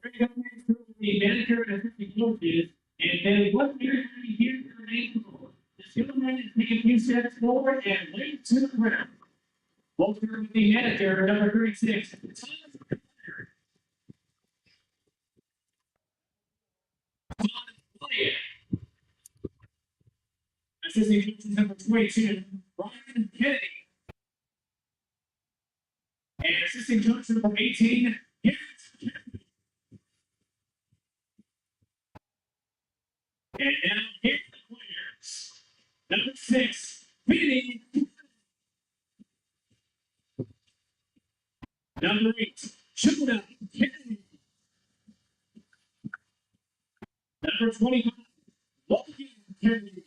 We're going to go through the manager and assistant coaches, and then what they're going to hear from the goal. The skill man is taking a few steps forward and late to the ground. We'll start with the manager, number 36. Assistant coach number 22, Brian Kennedy. And assistant coach number 18, Garrett. And now here's the players. Number 6, Vinny. Number 8, Jonah Kennedy. Number 25, Logan Kennedy.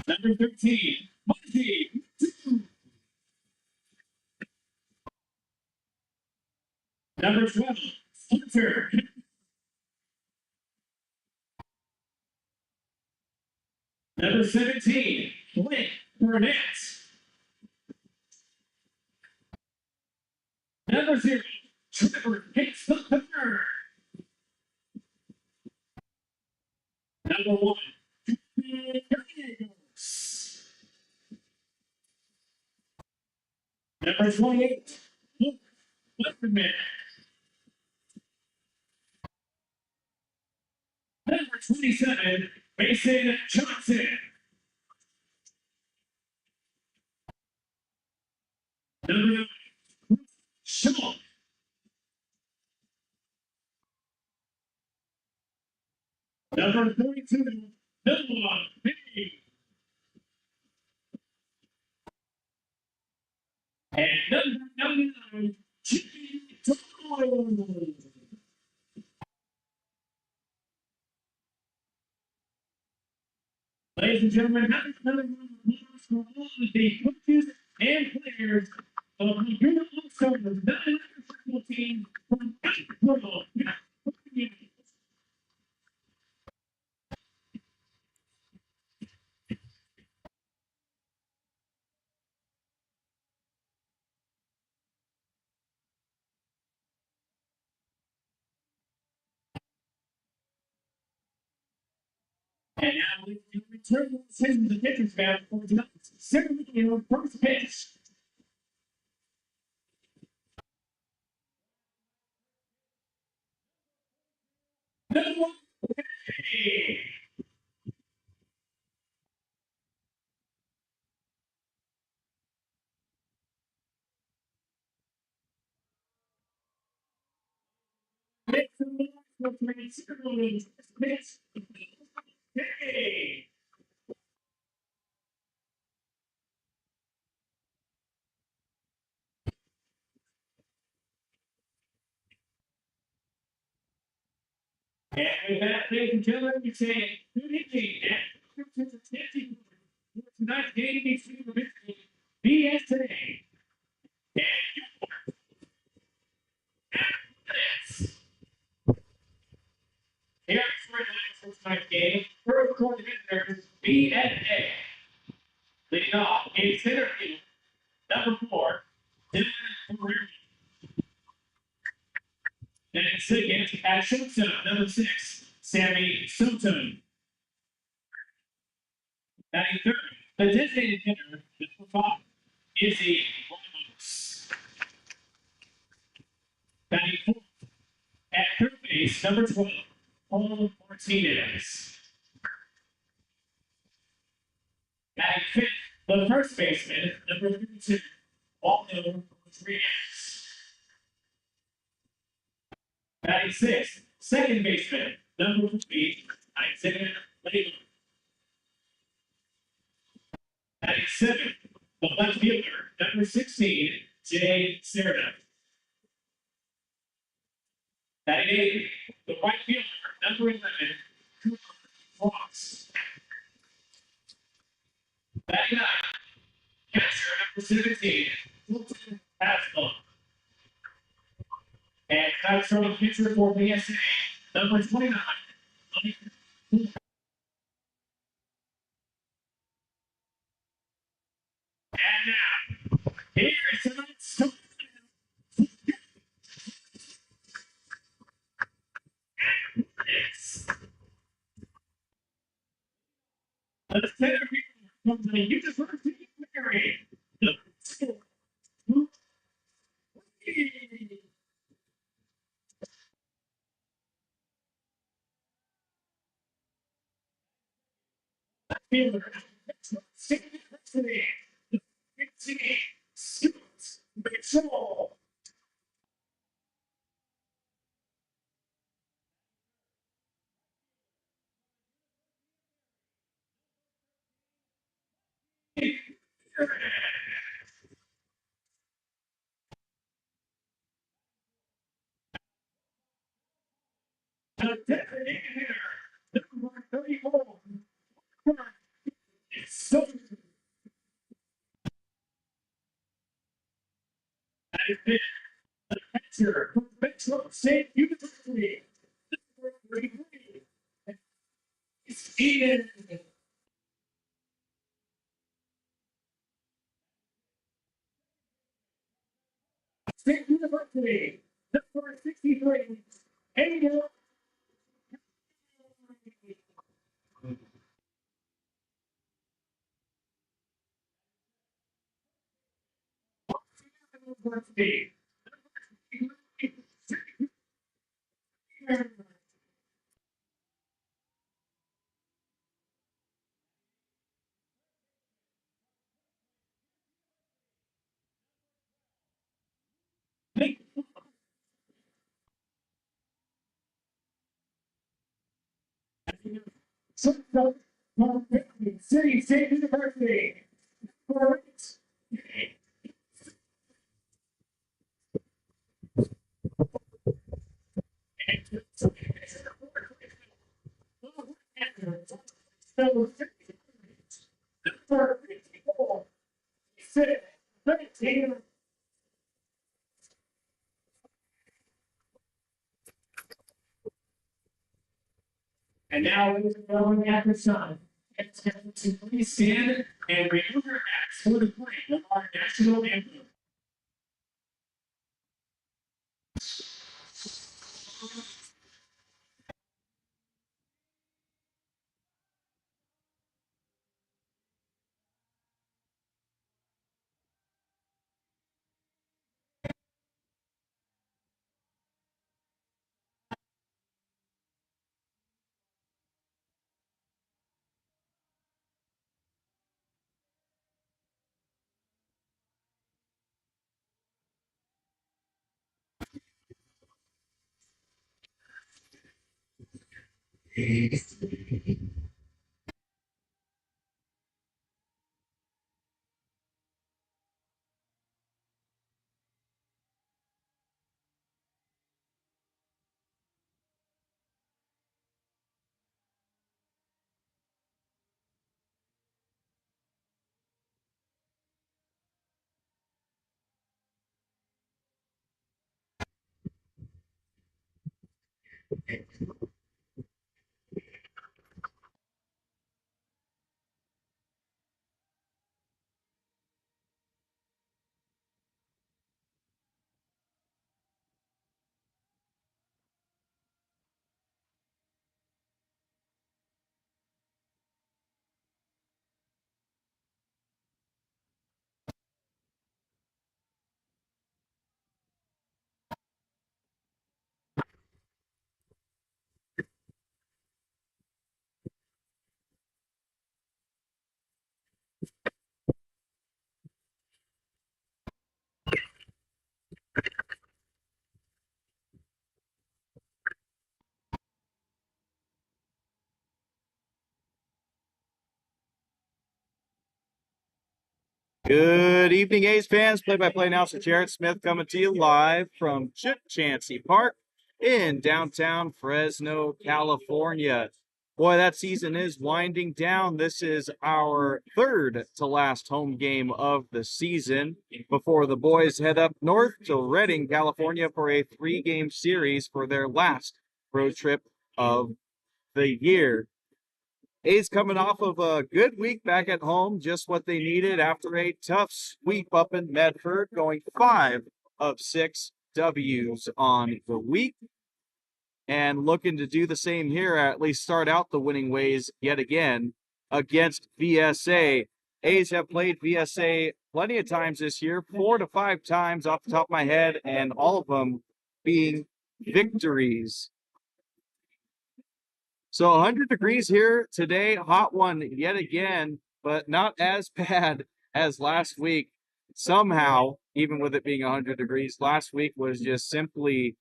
Number 13, Monty. Number 12, Hunter. Number 17, Blake Burnett. Number 0, Trevor hits the third. Number 1, Number 28, Luke Westerman. Number 27, Mason Johnson. Number 9, Sean. Number 32, Noah Binney. And number 99, Jimmy Doyle. Ladies and gentlemen, happy another round of applause for all of the coaches and players of the beautiful Stars 900 football team from Fresno. And now we return to the season of the pitcher's mound for tonight's second first pitch. Number 1, hey. Make some noise for the ceremony's first pitch. Hey. And with that, ladies and gentlemen, we say good evening and welcome to the 50 for tonight's game between the VSA and this. Here is for tonight's game. First quarter visitors, VSA. Leading off in center field, number 4, Dylan Ferrari. And second, at shortstop, number 6, Sammy Soto. Batting third, the designated hitter, number 5, Izzy Ramos. Batting fourth, at third base, number 12, Paul Martinez. Batting fifth, the first baseman, number 32, Waldo Rodriguez. Batting sixth, second baseman, number 3, Isaiah Labor. Batting seventh, the left fielder, number 16, Jay Serna. Batting eighth, the right fielder, number 11, Cooper Fox. Batting ninth, catcher, number 17, Fulton Haslem. And tonight's starting pitcher for VSA, number 29, and now, here is tonight's the University of Mary. Number 34. So, pitcher from Fresno State University. Number 33. Ian. State University. Number 63. Angel. University. City State University. Number 8. Number 54. 13. And now we're going at the sun. It's time to please stand and remove your hats for the playing of our national anthem. Good evening, A's fans. Play-by-play announcer Jarrett Smith coming to you live from Chip Chansey Park in downtown Fresno, California. Boy, that season is winding down. This is our third to last home game of the season before the boys head up north to Redding, California for a 3-game series for their last road trip of the year. A's coming off of a good week back at home, just what they needed after a tough sweep up in Medford, going 5 of 6 W's on the week. And looking to do the same here, at least start out the winning ways yet again against VSA. A's have played VSA plenty of times this year, 4 to 5 times off the top of my head, and all of them being victories. So 100 degrees here today, hot one yet again, but not as bad as last week. Somehow, even with it being 100 degrees, last week was just simply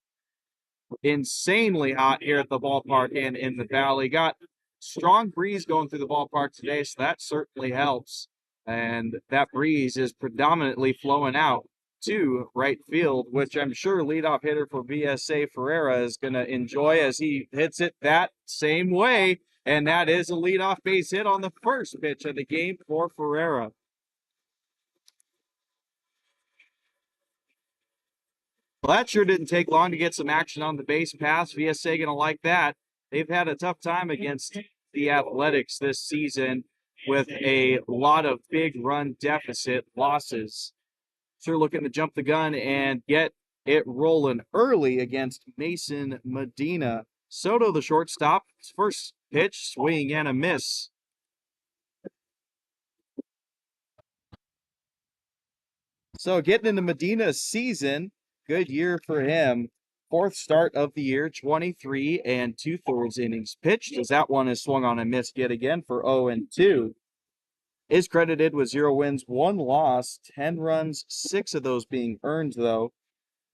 insanely hot here at the ballpark and in the valley. Got strong breeze going through the ballpark today, so that certainly helps. And that breeze is predominantly flowing out to right field, which I'm sure leadoff hitter for VSA Ferreira is going to enjoy as he hits it that same way. And that is a leadoff base hit on the first pitch of the game for Ferreira. Well, that sure didn't take long to get some action on the base paths. VSA going to like that. They've had a tough time against the Athletics this season with a lot of big run deficit losses. Sure looking to jump the gun and get it rolling early against Mason Medina. Soto, the shortstop, first pitch, swing and a miss. So getting into Medina's season, good year for him. Fourth start of the year, 23 and 2/3 innings pitched, as that one is swung on and missed yet again for 0-2. Is credited with 0 wins, 1 loss, 10 runs, 6 of those being earned, though,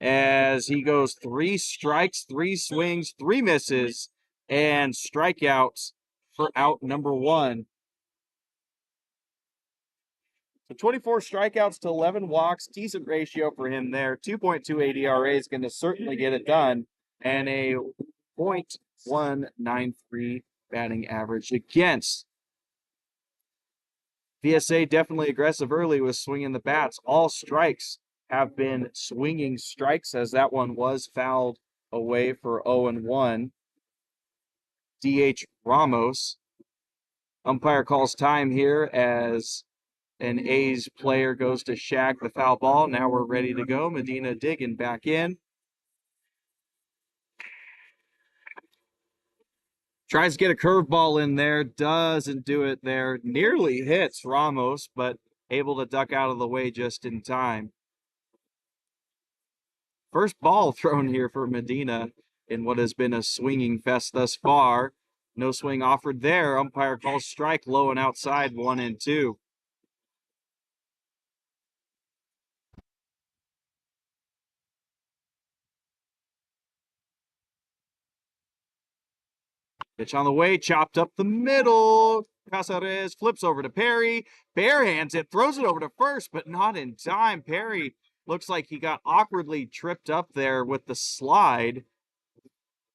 as he goes 3 strikes, 3 swings, 3 misses, and strikeouts for out number 1. So 24 strikeouts to 11 walks, decent ratio for him there. 2.28 ERA is going to certainly get it done, and a .193 batting average against. VSA definitely aggressive early with swinging the bats. All strikes have been swinging strikes, as that one was fouled away for 0-1. DH Ramos. Umpire calls time here as an A's player goes to shag the foul ball. Now we're ready to go. Medina digging back in. Tries to get a curveball in there. Doesn't do it there. Nearly hits Ramos, but able to duck out of the way just in time. First ball thrown here for Medina in what has been a swinging fest thus far. No swing offered there. Umpire calls strike, low and outside, 1-2. Pitch on the way, chopped up the middle. Casares flips over to Perry. Barehands it, throws it over to first, but not in time. Perry looks like he got awkwardly tripped up there with the slide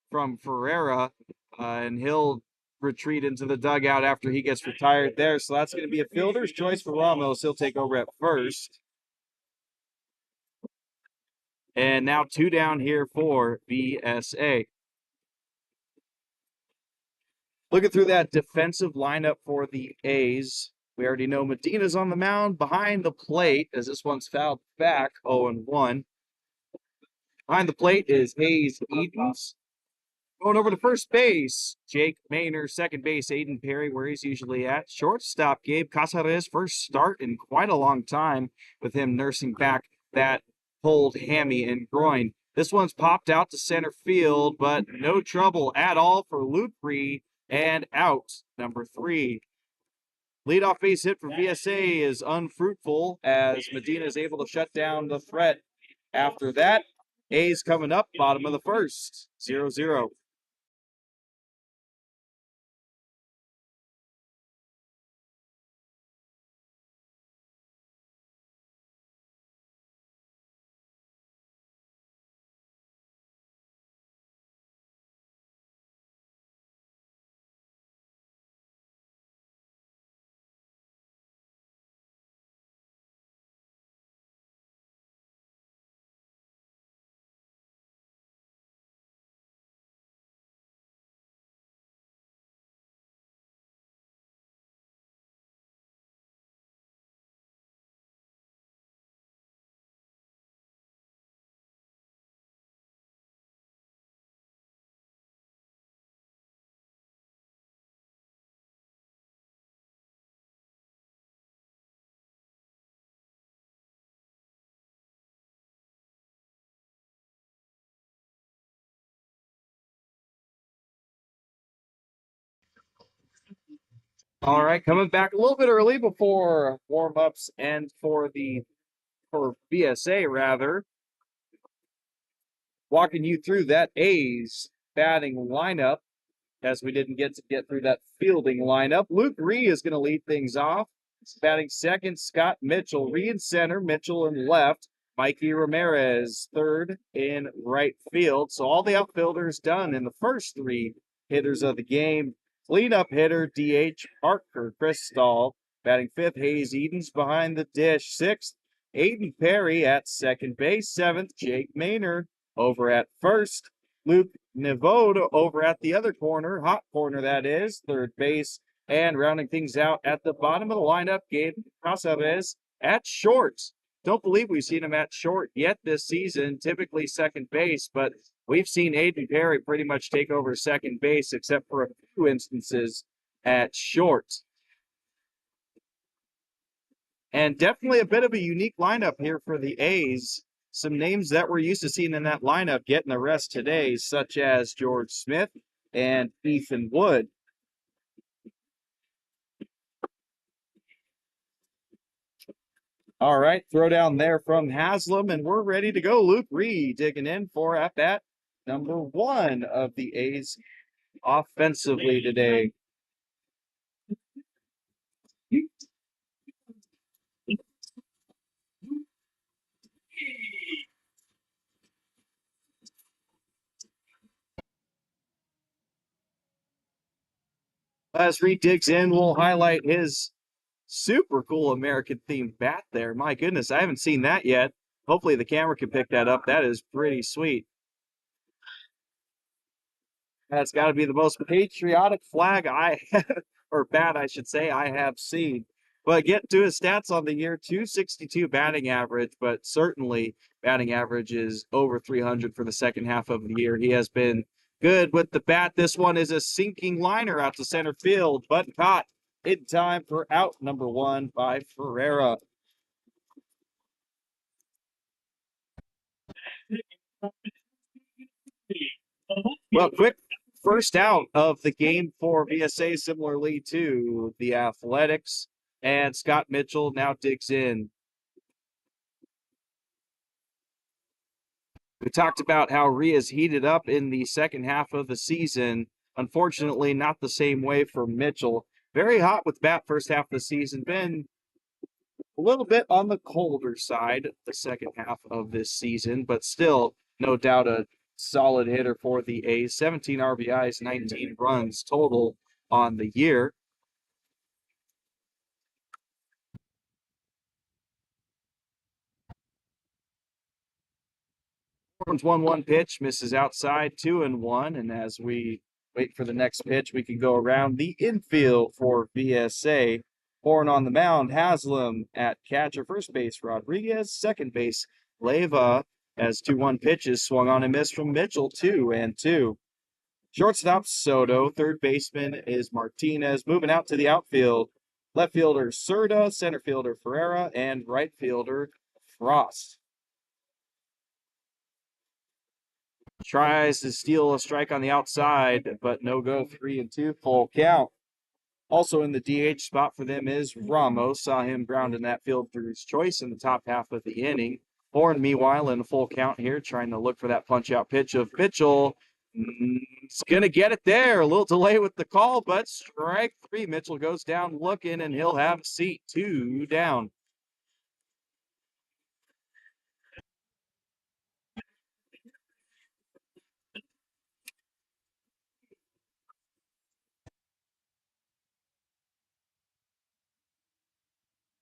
from Ferreira, and he'll retreat into the dugout after he gets retired there. So that's going to be a fielder's choice for Ramos. He'll take over at first. And now 2 down here for VSA. Looking through that defensive lineup for the A's, we already know Medina's on the mound behind the plate, as this one's fouled back, 0-1. Behind the plate is Hayes Edens. Going over to first base, Jake Maynor, second base, Aiden Perry, where he's usually at. Shortstop, Gabe Casares, first start in quite a long time with him nursing back that pulled hammy and groin. This one's popped out to center field, but no trouble at all for Lupri, and out, number 3. Leadoff base hit for VSA is unfruitful as Medina is able to shut down the threat. After that, A's coming up, bottom of the first, 0-0. All right, coming back a little bit early before warm-ups and for VSA rather. Walking you through that A's batting lineup as we didn't get through that fielding lineup. Luke Ree is going to lead things off. Batting second, Scott Mitchell. Ree in center, Mitchell in left. Mikey Ramirez third in right field. So all the outfielders done in the first three hitters of the game. Cleanup hitter, DH Parker Crystal. Batting fifth, Hayes Edens behind the dish. Sixth, Aiden Perry at second base. Seventh, Jake Maynard over at first. Luke Nevode over at the other corner, hot corner that is, third base. And rounding things out at the bottom of the lineup, Gabe Casabez at short. Don't believe we've seen him at short yet this season, typically second base, but we've seen Aiden Perry pretty much take over second base, except for a few instances at short. And definitely a bit of a unique lineup here for the A's. Some names that we're used to seeing in that lineup getting the rest today, such as George Smith and Ethan Wood. All right, throw down there from Haslam, and we're ready to go. Luke Reed digging in for at bat number one of the A's offensively today. As Reed digs in, we'll highlight his super cool American themed bat there. My goodness, I haven't seen that yet. Hopefully the camera can pick that up. That is pretty sweet. That's got to be the most patriotic flag or bat, I should say, I have seen. But get to his stats on the year, 262 batting average, but certainly batting average is over 300 for the second half of the year. He has been good with the bat. This one is a sinking liner out to center field, but caught in time for out number one by Ferreira. Well, quick first out of the game for VSA, similarly to the Athletics. And Scott Mitchell now digs in. We talked about how Ria's heated up in the second half of the season. Unfortunately, not the same way for Mitchell. Very hot with bat first half of the season. Been a little bit on the colder side the second half of this season, but still, no doubt, a solid hitter for the A's. 17 RBIs, 19 runs total on the year. Horns 1-1 pitch, misses outside, 2-1. And as we wait for the next pitch, we can go around the infield for VSA. Horn on the mound, Haslam at catcher, first base, Rodriguez, second base, Leyva, as 2-1 pitches swung on and missed from Mitchell, 2-2. Shortstop, Soto. Third baseman is Martinez. Moving out to the outfield, left fielder, Serta, center fielder, Ferreira, and right fielder, Frost. Tries to steal a strike on the outside, but no go, 3-2, full count. Also in the DH spot for them is Ramos. Saw him ground in that field through his choice in the top half of the inning. Horn, meanwhile, in a full count here, trying to look for that punch-out pitch of Mitchell. It's going to get it there. A little delay with the call, but strike three. Mitchell goes down looking, and he'll have a seat. 2 down.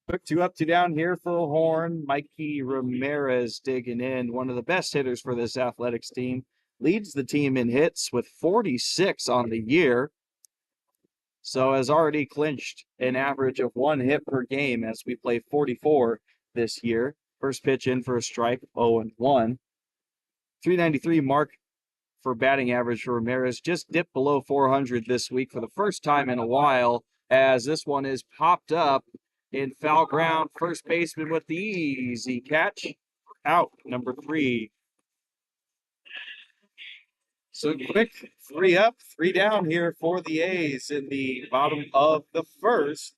Quick 2 up, 2 down here for Horn. Mikey Ramirez digging in. One of the best hitters for this Athletics team. Leads the team in hits with 46 on the year. So has already clinched an average of 1 hit per game as we play 44 this year. First pitch in for a strike, 0-1. 393 mark for batting average for Ramirez. Just dipped below 400 this week for the first time in a while, as this one is popped up in foul ground. First baseman with the easy catch. Out, number 3. So quick, 3 up, 3 down here for the A's in the bottom of the first.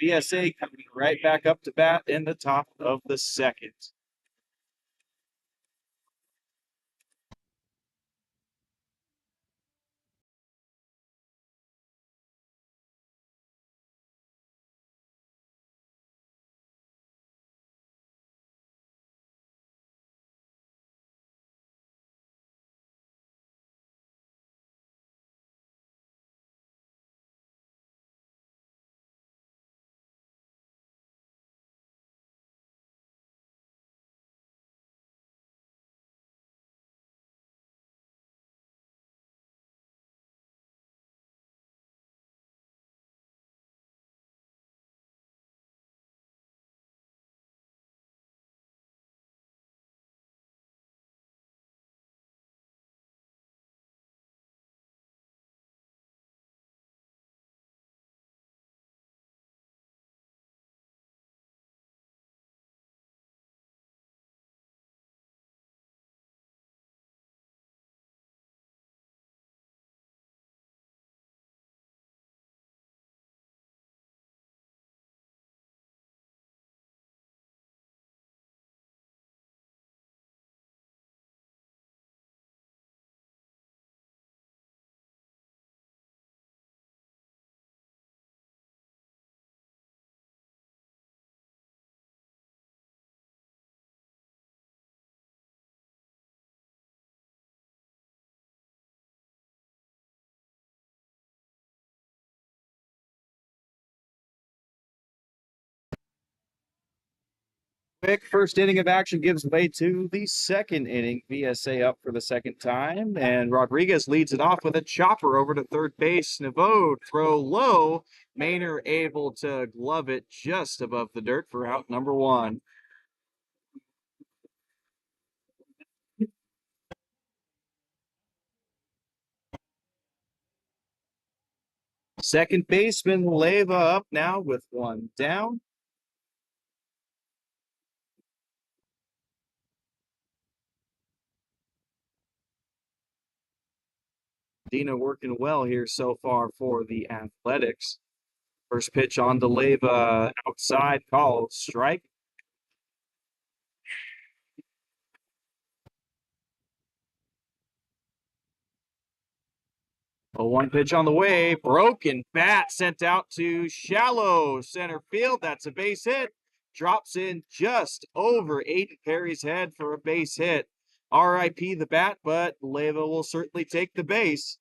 VSA coming right back up to bat in the top of the second. Quick first inning of action gives way to the second inning. VSA up for the second time, and Rodriguez leads it off with a chopper over to third base. Naveau throw low. Maynor able to glove it just above the dirt for out number 1. Second baseman Leyva up now with 1 down. Dina working well here so far for the Athletics. First pitch on to Leyva, outside, called strike. A 1 pitch on the way, broken bat sent out to shallow center field. That's a base hit. Drops in just over Aiden Perry's head for a base hit. RIP the bat, but Leyva will certainly take the base.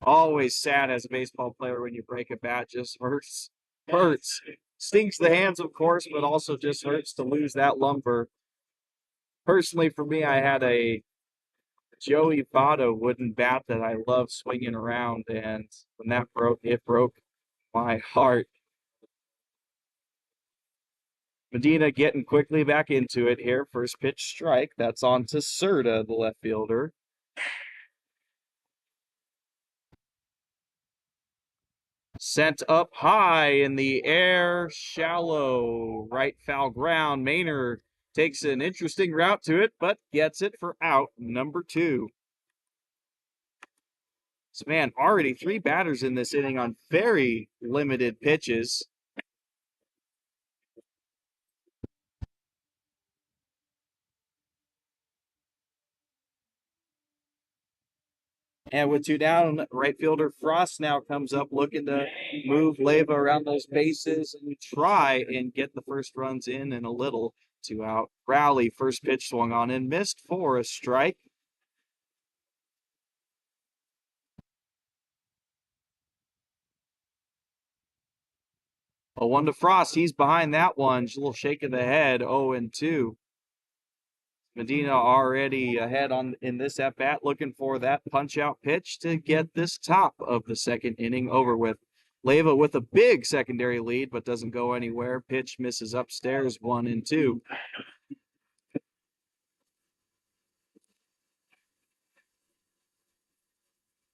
Always sad as a baseball player when you break a bat. Just hurts. Hurts. Stinks the hands, of course, but also just hurts to lose that lumber. Personally, for me, I had a Joey Votto wooden bat that I love swinging around, and when that broke, it broke my heart. Medina getting quickly back into it here. First pitch strike. That's on to Serta, the left fielder. Sent up high in the air, shallow, right foul ground. Maynor takes an interesting route to it, but gets it for out number 2. So, man, already 3 batters in this inning on very limited pitches. And with 2 down, right fielder Frost now comes up looking to move Leyva around those bases and try and get the first runs in and a little. 2 out. Rowley, first pitch swung on and missed for a strike. A 1 to Frost. He's behind that one. Just a little shake of the head. 0-2. Medina already ahead in this at bat, looking for that punch out pitch to get this top of the second inning over with. Leyva with a big secondary lead, but doesn't go anywhere. Pitch misses upstairs, 1-2.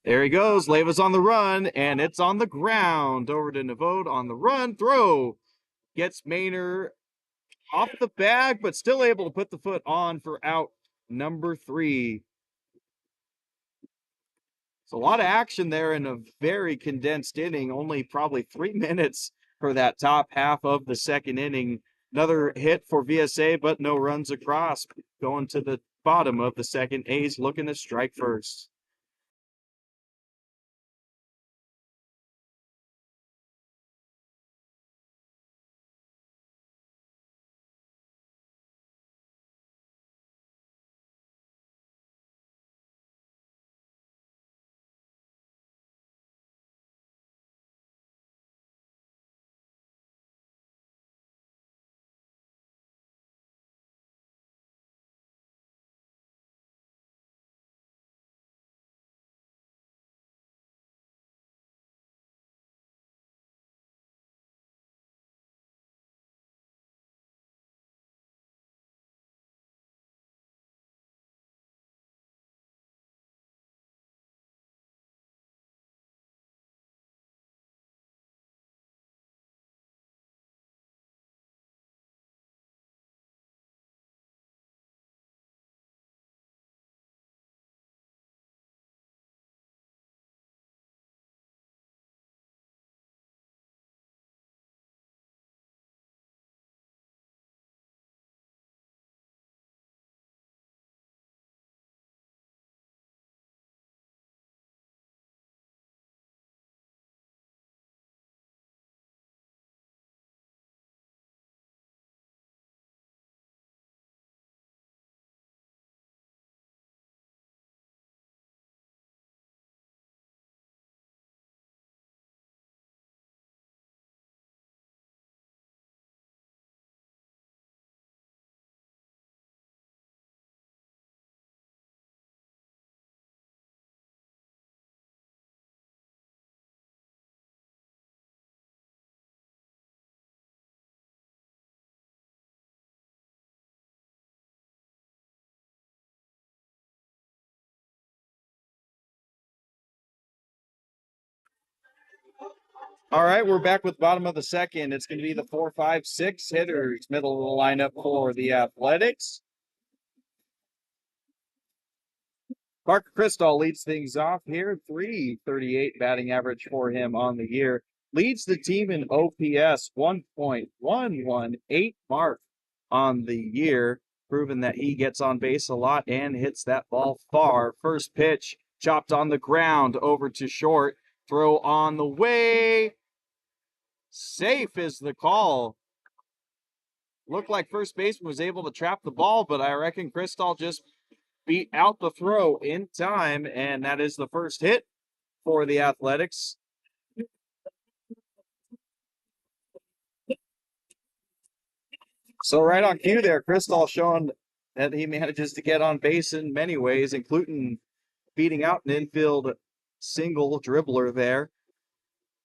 There he goes. Leyva's on the run, and it's on the ground. Over to Naveau on the run. Throw. gets Maynard off the bag, but still able to put the foot on for out number 3. It's a lot of action there in a very condensed inning, only probably 3 minutes for that top half of the second inning. Another hit for VSA, but no runs across. Going to the bottom of the second. A's looking to strike first. All right, we're back with bottom of the second. It's going to be the 4, 5, 6 hitters, middle of the lineup for the Athletics. Parker Cristall leads things off here, 338 batting average for him on the year. Leads the team in OPS, 1.118 mark on the year, proving that he gets on base a lot and hits that ball far. First pitch, chopped on the ground, over to short, throw on the way. Safe is the call. Looked like first baseman was able to trap the ball, but I reckon Cristall just beat out the throw in time, and that is the first hit for the Athletics. So right on cue there, Cristall showing that he manages to get on base in many ways, including beating out an infield single dribbler there.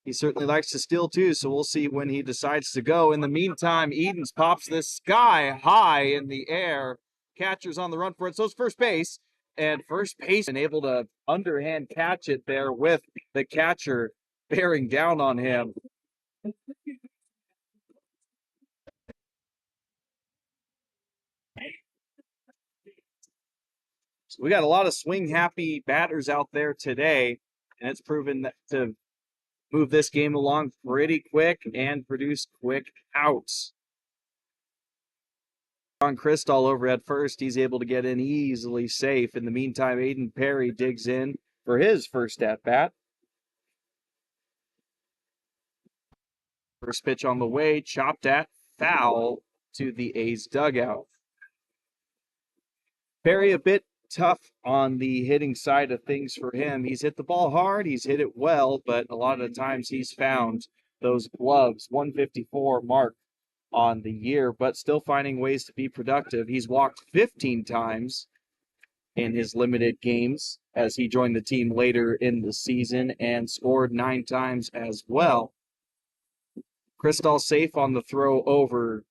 He certainly likes to steal too, so we'll see when he decides to go. In the meantime, Edens pops this sky high in the air. Catcher's on the run for it, so it's first base. And first base and able to underhand catch it there with the catcher bearing down on him. So we got a lot of swing-happy batters out there today, and it's proven that to move this game along pretty quick and produce quick outs. On Cristall over at first, he's able to get in easily safe. In the meantime, Aiden Perry digs in for his first at-bat. First pitch on the way, chopped at, foul to the A's dugout. Perry a bit tough on the hitting side of things for him. He's hit the ball hard, he's hit it well, but a lot of the times he's found those gloves, 154 mark on the year, but still finding ways to be productive. He's walked 15 times in his limited games as he joined the team later in the season and scored 9 times as well. Cristall safe on the throw over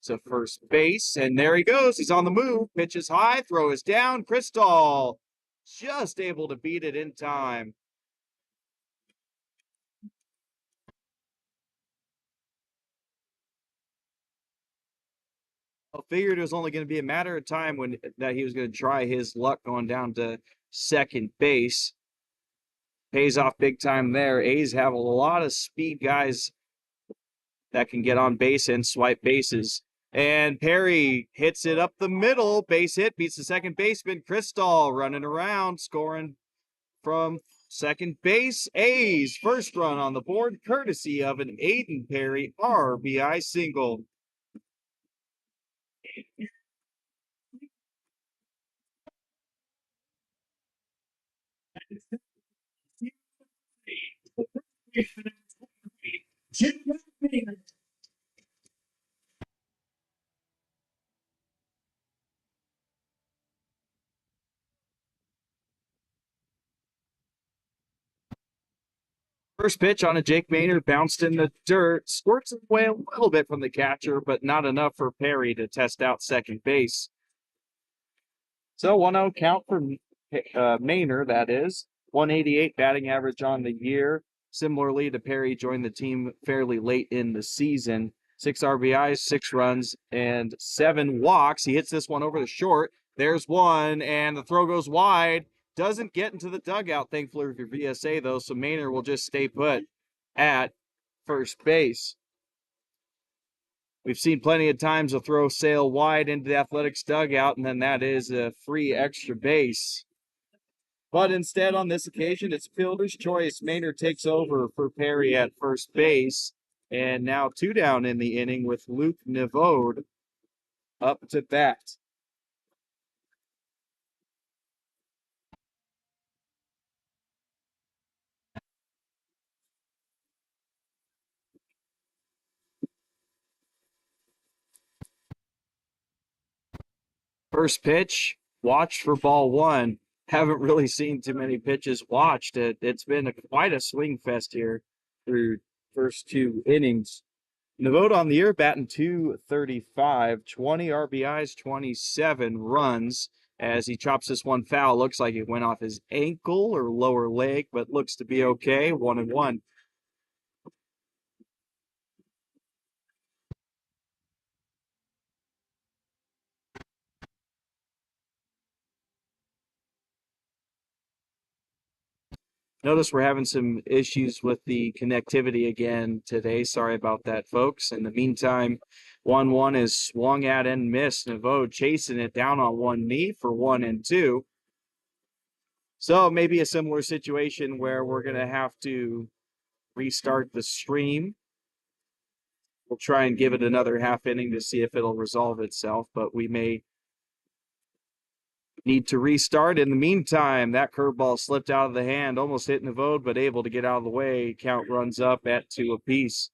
to first base, and there he goes. He's on the move. Pitch is high, throw is down. Cristall just able to beat it in time. figured it was only going to be a matter of time that he was going to try his luck going down to second base. Pays off big time there. A's have a lot of speed guys that can get on base and swipe bases. And Perry hits it up the middle. Base hit, beats the second baseman. Crystal running around, scoring from second base. A's first run on the board, courtesy of an Aiden Perry RBI single. First pitch on a Jake Maynard bounced in the dirt, squirts away a little bit from the catcher, but not enough for Perry to test out second base. So 1-0 count for Maynard, that is. 188 batting average on the year. Similarly to Perry, joined the team fairly late in the season. 6 RBIs, 6 runs, and 7 walks. He hits this one over the short. There's one, and the throw goes wide. Doesn't get into the dugout, thankfully for VSA, though, so Maynard will just stay put at first base. We've seen plenty of times a throw sail wide into the Athletics dugout, and then that is a free extra base. But instead, on this occasion, it's fielder's choice. Maynard takes over for Perry at first base, and now 2 down in the inning with Luke Nevode up to bat. First pitch, watched for ball 1. Haven't really seen too many pitches watched. It's been quite a swing fest here through first 2 innings. Nevode on the year batting .235, 20 RBIs, 27 runs as he chops this one foul. Looks like it went off his ankle or lower leg, but looks to be okay. 1-1. Notice we're having some issues with the connectivity again today. Sorry about that, folks. In the meantime, 1-1 is swung at and missed. Nevode chasing it down on one knee for 1-2. So maybe a similar situation where we're going to have to restart the stream. We'll try and give it another half inning to see if it'll resolve itself, but we may need to restart. In the meantime, that curveball slipped out of the hand, almost hit Nevode, but able to get out of the way. Count runs up at 2 apiece.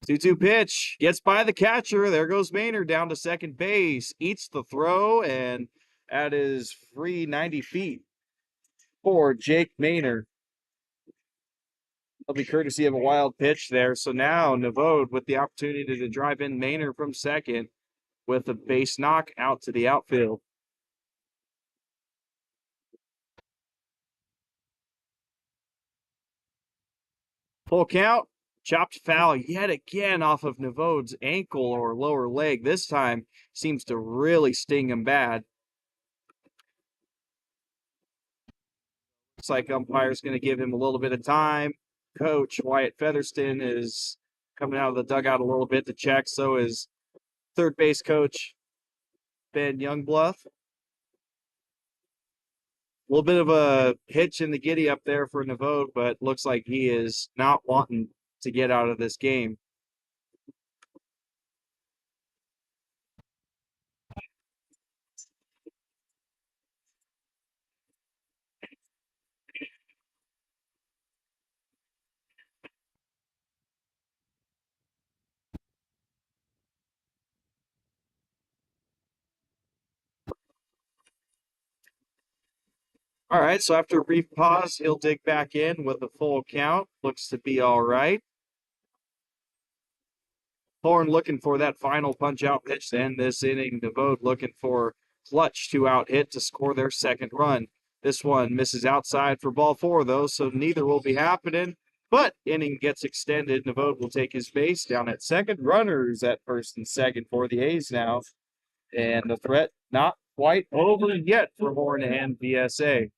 Two-two pitch, gets by the catcher. There goes Maynard down to second base, eats the throw, and that is free 90 feet for Jake Maynard. That'll be courtesy of a wild pitch there. So now Nevode with the opportunity to drive in Maynard from second with a base knock out to the outfield. Full count, chopped foul yet again off of Nevode's ankle or lower leg. This time seems to really sting him bad. Looks like umpire's going to give him a little bit of time. Coach Wyatt Featherston is coming out of the dugout a little bit to check. So is third base coach Ben Youngbluff. A little bit of a hitch in the giddy up there for Nevode, but looks like he is not wanting to get out of this game. All right, so after a brief pause, he'll dig back in with a full count. Looks to be all right. Thorne looking for that final punch-out pitch to end this inning. Nevode looking for clutch 2-out hit to score their second run. This one misses outside for ball 4, though, so neither will be happening. But inning gets extended. Navode will take his base down at second. Runners at first and second for the A's now. And the threat not quite over yet for Horn and VSA.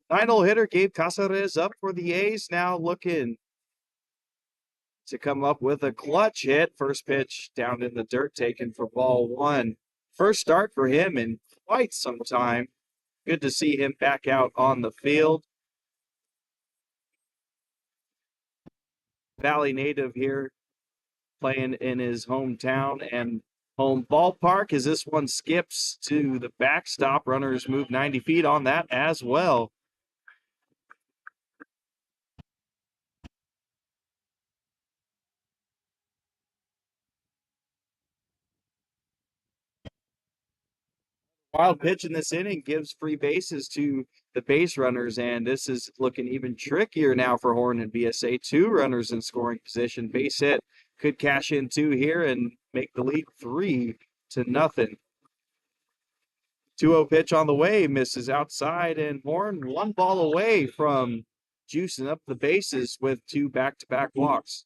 Final hitter Gabe Casares up for the A's, now looking to come up with a clutch hit. First pitch down in the dirt, taken for ball 1. First start for him in quite some time. Good to see him back out on the field. Valley native here, playing in his hometown and home ballpark, as this one skips to the backstop. Runners move 90 feet on that as well. Wild pitch in this inning gives free bases to the base runners, and this is looking even trickier now for Horn and VSA. 2 runners in scoring position. Base hit could cash in 2 here and make the lead 3-0. 2-0 pitch on the way, misses outside, and Horn 1 ball away from juicing up the bases with 2 back-to-back walks.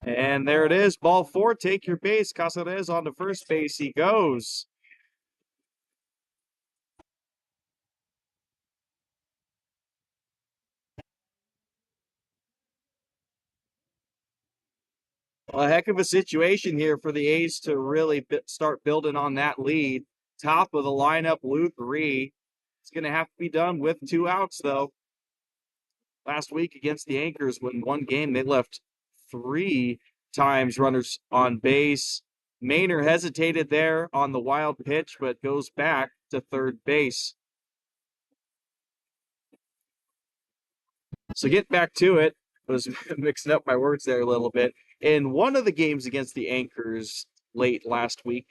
And there it is, ball 4, take your base. Casares on to first base, he goes. A heck of a situation here for the A's to really start building on that lead. Top of the lineup, Lou 3. It's going to have to be done with 2 outs, though. Last week against the Anchors, when one game they left 3 times runners on base. Maynor hesitated there on the wild pitch, but goes back to third base. So get back to it. I was mixing up my words there a little bit. In one of the games against the Anchors late last week,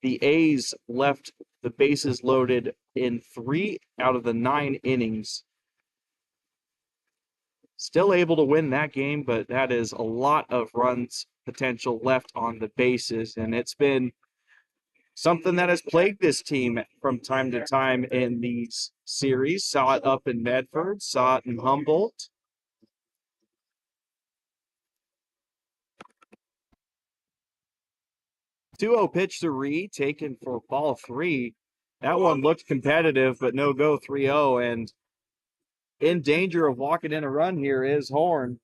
the A's left the bases loaded in 3 out of the 9 innings. Still able to win that game, but that is a lot of runs potential left on the bases, and it's been something that has plagued this team from time to time in these series. Saw it up in Medford, saw it in Humboldt. Two-zero pitch to Reed, taken for ball 3. That one looked competitive, but no go 3-0, and in danger of walking in a run here is Horn.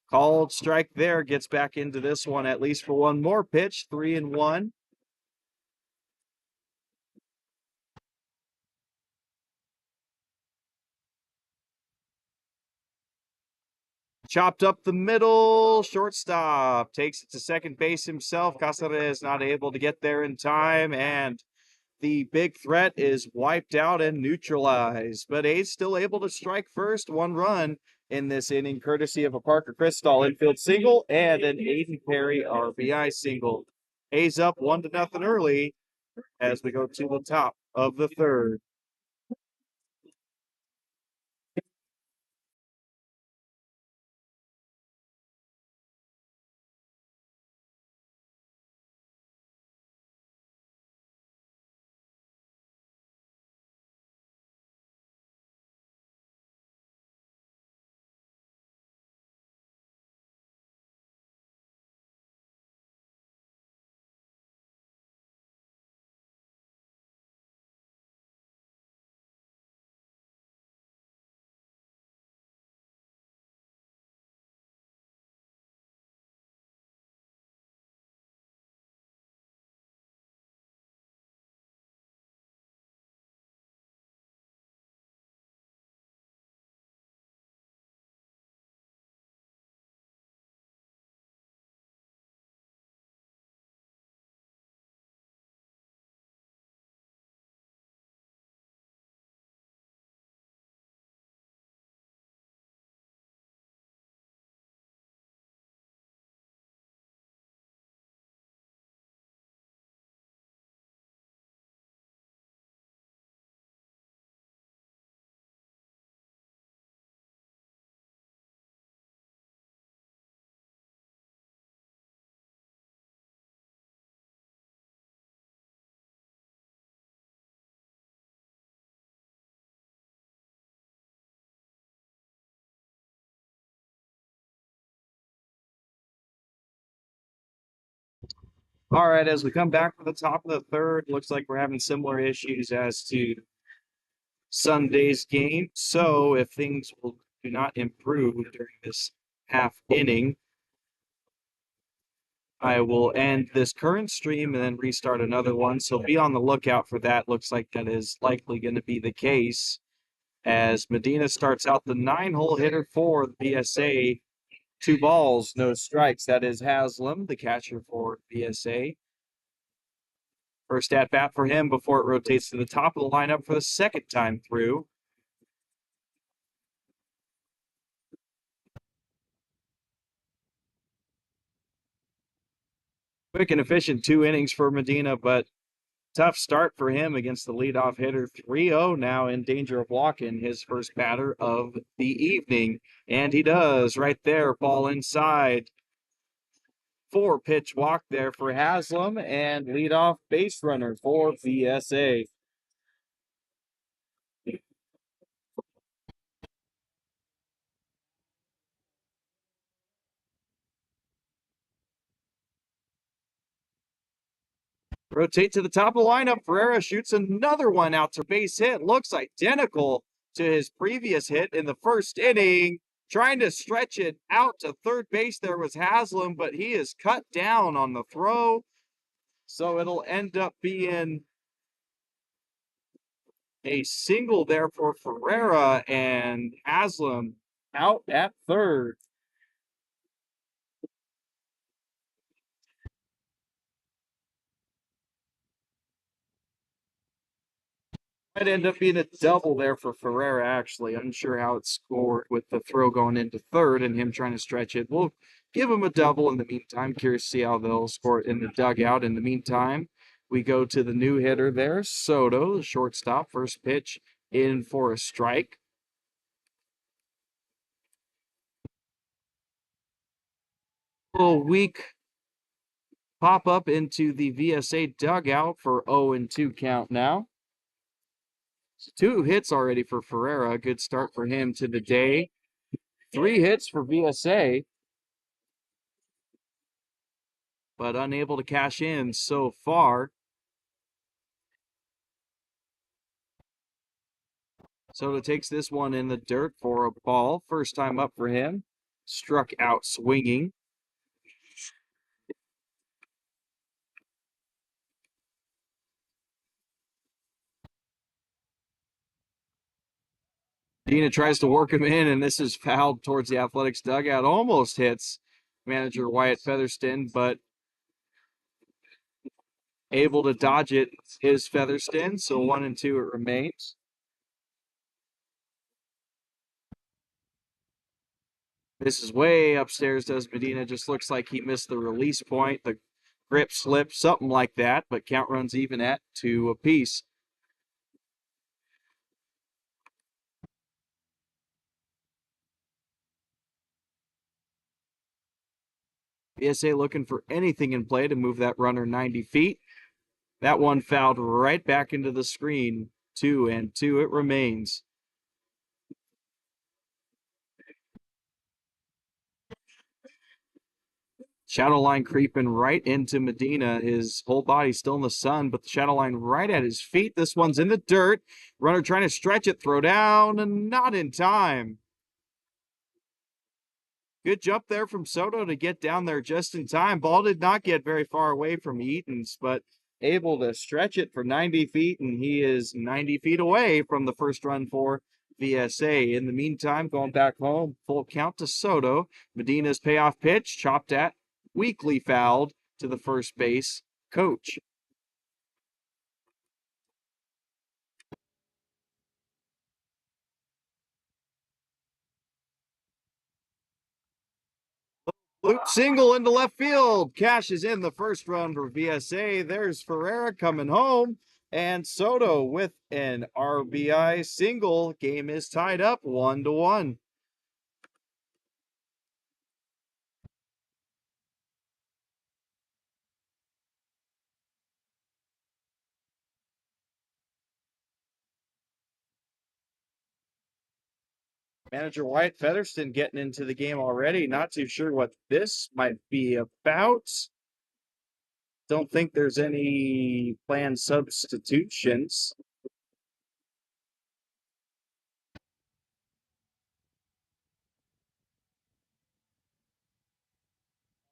Called strike there, gets back into this one at least for one more pitch, 3-1. Chopped up the middle, shortstop takes it to second base himself. Casares not able to get there in time, and the big threat is wiped out and neutralized. But A's still able to strike first, 1 run in this inning, courtesy of a Parker Crystal infield single and an Aiden Perry RBI single. A's up 1-0 early as we go to the top of the 3rd. All right, as we come back to the top of the third, looks like we're having similar issues as to Sunday's game. So if things do not improve during this half inning, I will end this current stream and then restart another one. So be on the lookout for that. Looks like that is likely going to be the case as Medina starts out the 9-hole hitter for the VSA. 2 balls, no strikes. That is Haslam, the catcher for VSA. First at bat for him before it rotates to the top of the lineup for the second time through. Quick and efficient 2 innings for Medina, but tough start for him against the leadoff hitter. 3-0 now in danger of walking his first batter of the evening. And he does right there, ball inside. 4-pitch walk there for Haslam and leadoff base runner for VSA. Rotate to the top of the lineup. Ferreira shoots another one out to base hit. Looks identical to his previous hit in the first inning. Trying to stretch it out to third base. There was Haslam, but he is cut down on the throw. So it'll end up being a single there for Ferreira and Haslam out at third. Might end up being a double there for Ferreira, actually. Unsure how it scored with the throw going into third and him trying to stretch it. We'll give him a double in the meantime. Curious to see how they'll score it in the dugout. In the meantime, we go to the new hitter there, Soto, the shortstop. First pitch in for a strike. A little weak pop up into the VSA dugout for 0-2 count now. 2 hits already for Ferreira. Good start for him to the day. 3 hits for VSA, but unable to cash in so far. Soto takes this one in the dirt for a ball. First time up for him. Struck out swinging. Dina tries to work him in, and this is fouled towards the Athletics dugout. Almost hits manager Wyatt Featherston, but able to dodge it is Featherston. So 1-2 it remains. This is way upstairs, does Medina. Just looks like he missed the release point. The grip slip, something like that, but count runs even at 2 apiece. VSA looking for anything in play to move that runner 90 feet. That one fouled right back into the screen. 2-2 it remains. Shadow line creeping right into Medina. His whole body's still in the sun, but the shadow line right at his feet. This one's in the dirt. Runner trying to stretch it, throw down, and not in time. Good jump there from Soto to get down there just in time. Ball did not get very far away from Eaton's, but able to stretch it for 90 feet, and he is 90 feet away from the first run for VSA. In the meantime, going back home, full count to Soto. Medina's payoff pitch, chopped at, weakly fouled to the first base coach. Loop single into left field. Cashes in the first run for VSA. There's Ferreira coming home. And Soto with an RBI single. Game is tied up 1-1. Manager Wyatt Featherston getting into the game already. Not too sure what this might be about. don't think there's any planned substitutions.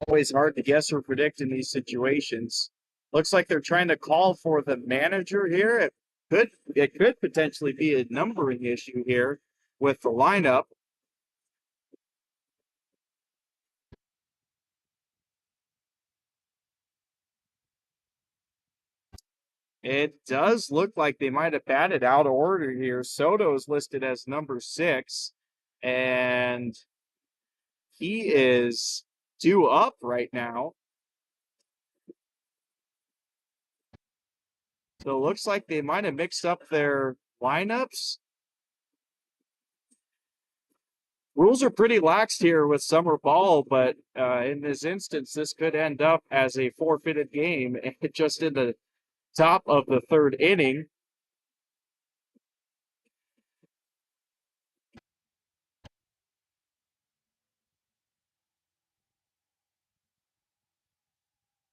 Always hard to guess or predict in these situations. Looks like they're trying to call for the manager here. It could potentially be a numbering issue here with the lineup. It does look like they might have batted out of order here. Soto is listed as number 6, and he is due up right now. So it looks like they might have mixed up their lineups. Rules are pretty lax here with summer ball, but in this instance, this could end up as a forfeited game just in the top of the 3rd inning.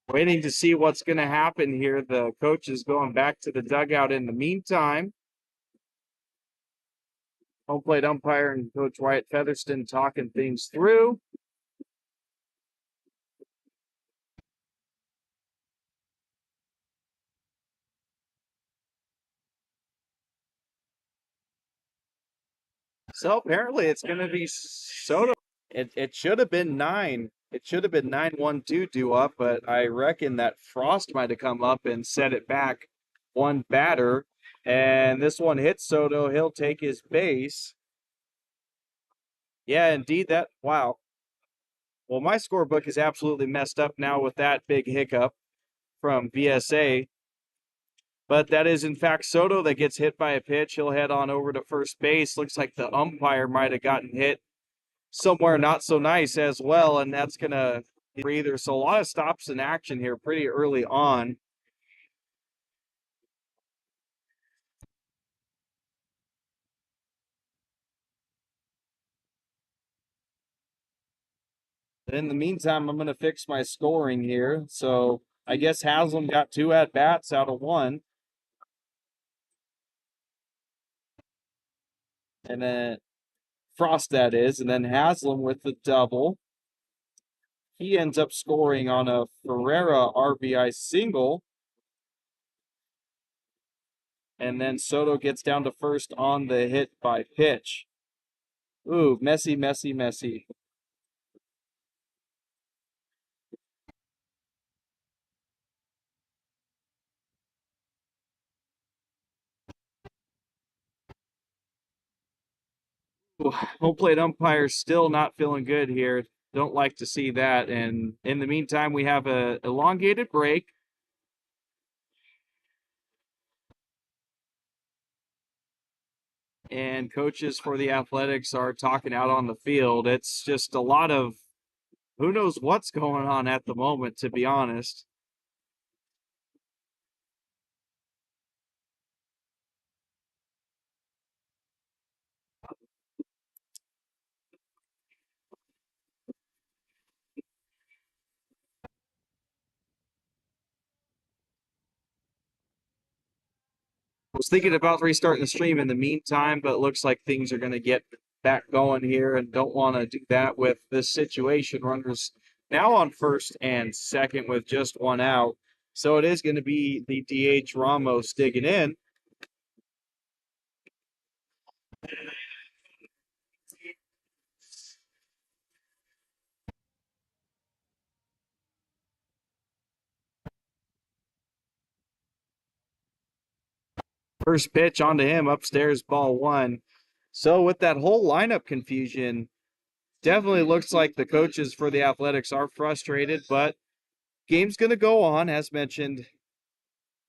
Waiting to see what's going to happen here. The coach is going back to the dugout in the meantime. Home plate umpire and Coach Wyatt Featherston talking things through. So apparently it's going to be Soto. It should have been 9. It should have been 9-1-2 due up, but I reckon that Frost might have come up and set it back one batter. And this one hits Soto. He'll take his base. Yeah, indeed. Wow. Well, my scorebook is absolutely messed up now with that big hiccup from VSA. But that is, in fact, Soto that gets hit by a pitch. He'll head on over to first base. Looks like the umpire might have gotten hit somewhere not so nice as well, and that's going to breather. So a lot of stops in action here pretty early on. In the meantime, I'm going to fix my scoring here. So I guess Haslam got 2 at-bats out of 1. And then Frost, that is. And then Haslam with the double. He ends up scoring on a Ferreira RBI single. And then Soto gets down to first on the hit by pitch. Ooh, messy, messy, messy. Home plate umpire still not feeling good here. Don't like to see that. And in the meantime, we have a elongated break. And coaches for the Athletics are talking out on the field. It's just a lot of who knows what's going on at the moment, to be honest. I was thinking about restarting the stream in the meantime, but it looks like things are going to get back going here and don't want to do that with this situation. Runners now on first and second with just 1 out. So it is going to be the DH Ramos digging in. First pitch onto him, upstairs, ball 1. So with that whole lineup confusion, definitely looks like the coaches for the Athletics are frustrated, but game's going to go on. As mentioned,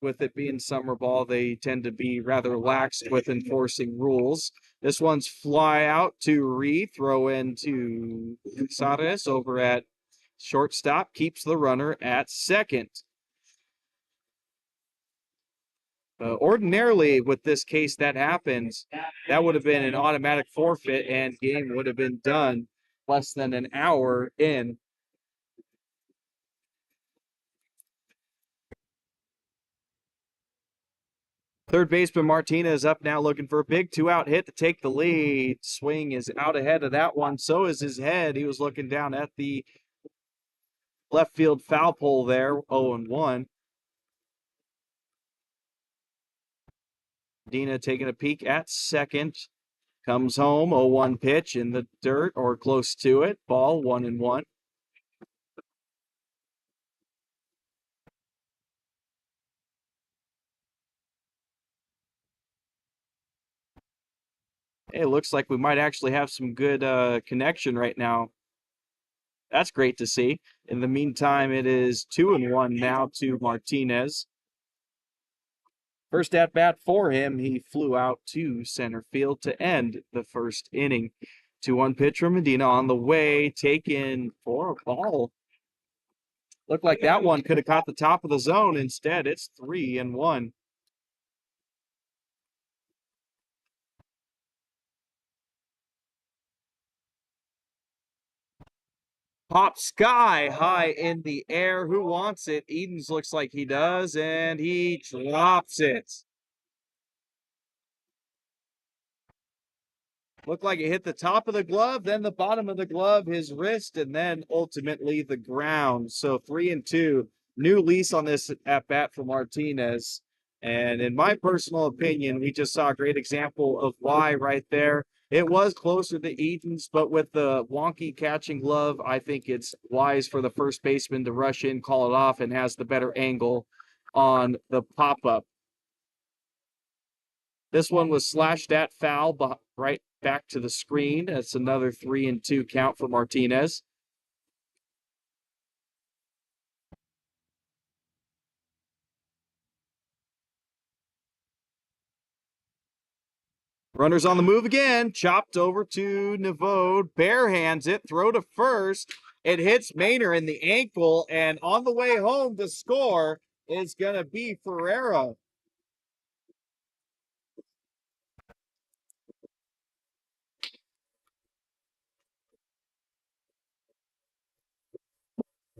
with it being summer ball, they tend to be rather lax with enforcing rules. This one's fly out to Reed, throw into Casares over at shortstop, keeps the runner at second. Ordinarily, with this case that happens, that would have been an automatic forfeit and game would have been done less than an hour in. Third baseman Martinez up now looking for a big 2-out hit to take the lead. Swing is out ahead of that one. So is his head. He was looking down at the left field foul pole there, 0-1. Dina taking a peek at second. Comes home, 0-1 pitch in the dirt or close to it. Ball 1-1. Hey, it looks like we might actually have some good connection right now. That's great to see. In the meantime, it is 2-1 now to Martinez. First at bat for him, he flew out to center field to end the first inning. 2-1 pitch from Medina on the way, taken for a ball. Looked like that one could have caught the top of the zone. Instead, it's 3-1. Pop sky high in the air. Who wants it? Edens looks like he does, and he drops it. Looked like it hit the top of the glove, then the bottom of the glove, his wrist, and then ultimately the ground. So 3-2. New lease on this at bat for Martinez. And in my personal opinion, we just saw a great example of why right there. It was closer to Edens, but with the wonky catching glove, I think it's wise for the first baseman to rush in, call it off, and has the better angle on the pop-up. This one was slashed at foul, right back to the screen. That's another 3-2 count for Martinez. Runners on the move again. Chopped over to Nevode. Bare hands it. Throw to first. It hits Maynor in the ankle. And on the way home to score is going to be Ferreira.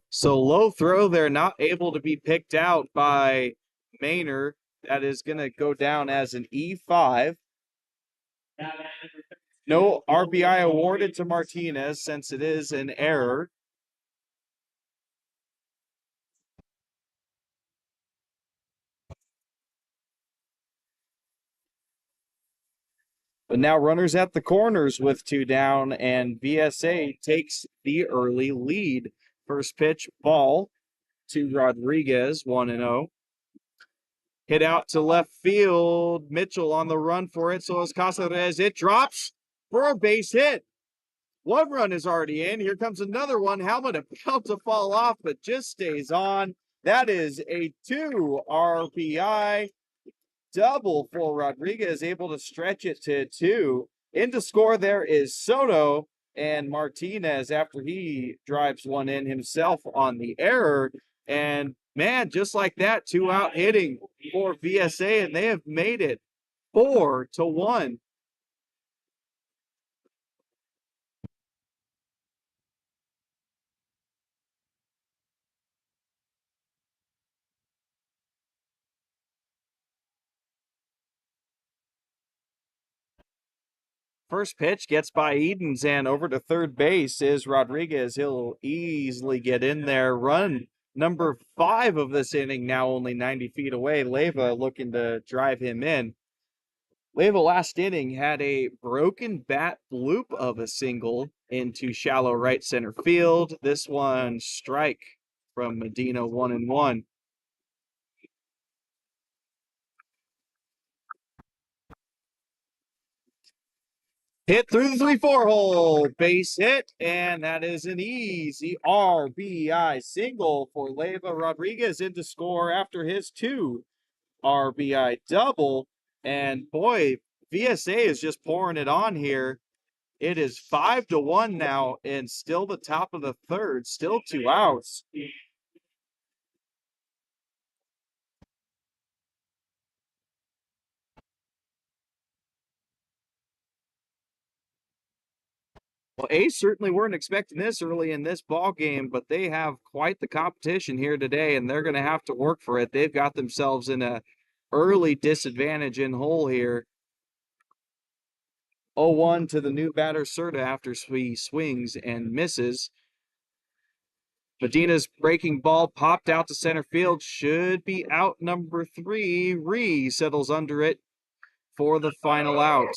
So low throw there, not able to be picked out by Maynor. That is going to go down as an E5. No RBI awarded to Martinez since it is an error. But now runners at the corners with 2 down, and VSA takes the early lead. First pitch, ball to Rodriguez, 1-0. Hit out to left field. Mitchell on the run for it. So is Casares. It drops for a base hit. One run is already in. Here comes another one. Helmet about to fall off, but just stays on. That is a 2 RBI double for Rodriguez, able to stretch it to 2. In to score there is Soto, and Martinez after he drives one in himself on the error. And man, just like that, 2-out hitting for VSA, and they have made it 4-1. First pitch gets by Edens, and over to third base is Rodriguez. He'll easily get in there. Run number 5 of this inning, now only 90 feet away. Leyva looking to drive him in. Leyva last inning had a broken bat bloop of a single into shallow right center field. This one strike from Medina, 1-1. Hit through the 3-4 hole, base hit, and that is an easy RBI single for Leyva. Rodriguez in to score after his 2 RBI double. And boy, VSA is just pouring it on here. It is 5-1 now, and still the top of the third, still 2 outs. Well, A's certainly weren't expecting this early in this ball game, but they have quite the competition here today, and they're going to have to work for it. They've got themselves in a early disadvantage in hole here. 0-1 to the new batter, Serta, after he swings and misses. Medina's breaking ball popped out to center field. Should be out number 3. Ree settles under it for the final out.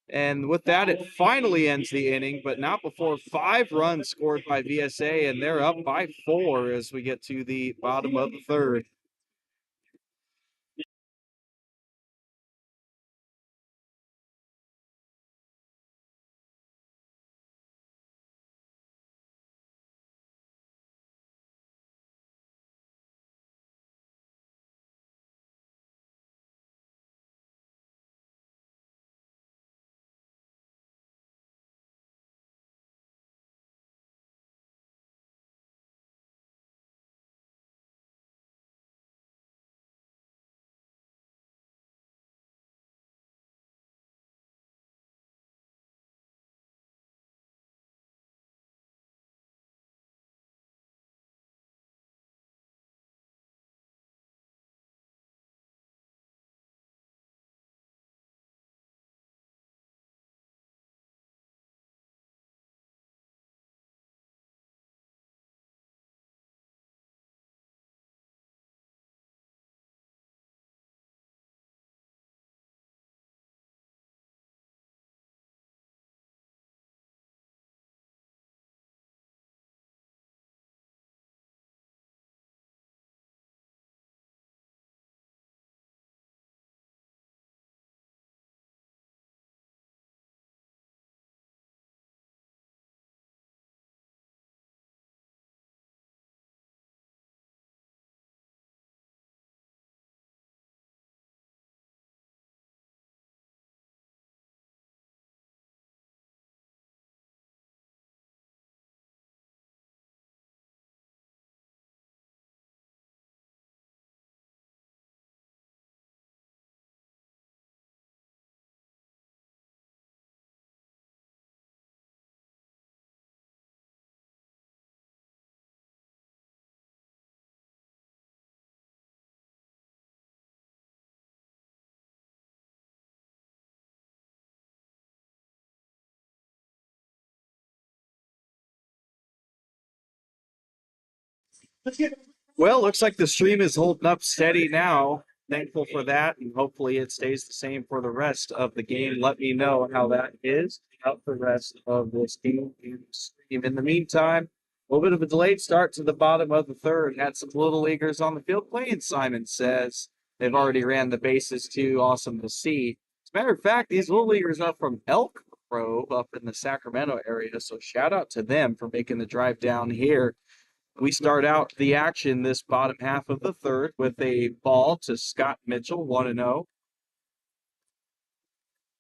And with that, it finally ends the inning, but not before 5 runs scored by VSA, and they're up by 4 as we get to the bottom of the third. Well, looks like the stream is holding up steady now. Thankful for that, and hopefully it stays the same for the rest of the game. Let me know how that is throughout the rest of this game and stream. In the meantime, a little bit of a delayed start to the bottom of the third. Had some little leaguers on the field playing, Simon says. They've already ran the bases too. Awesome to see. As a matter of fact, these little leaguers are from Elk Grove up in the Sacramento area, so shout out to them for making the drive down here. We start out the action this bottom half of the third with a ball to Scott Mitchell, 1-0.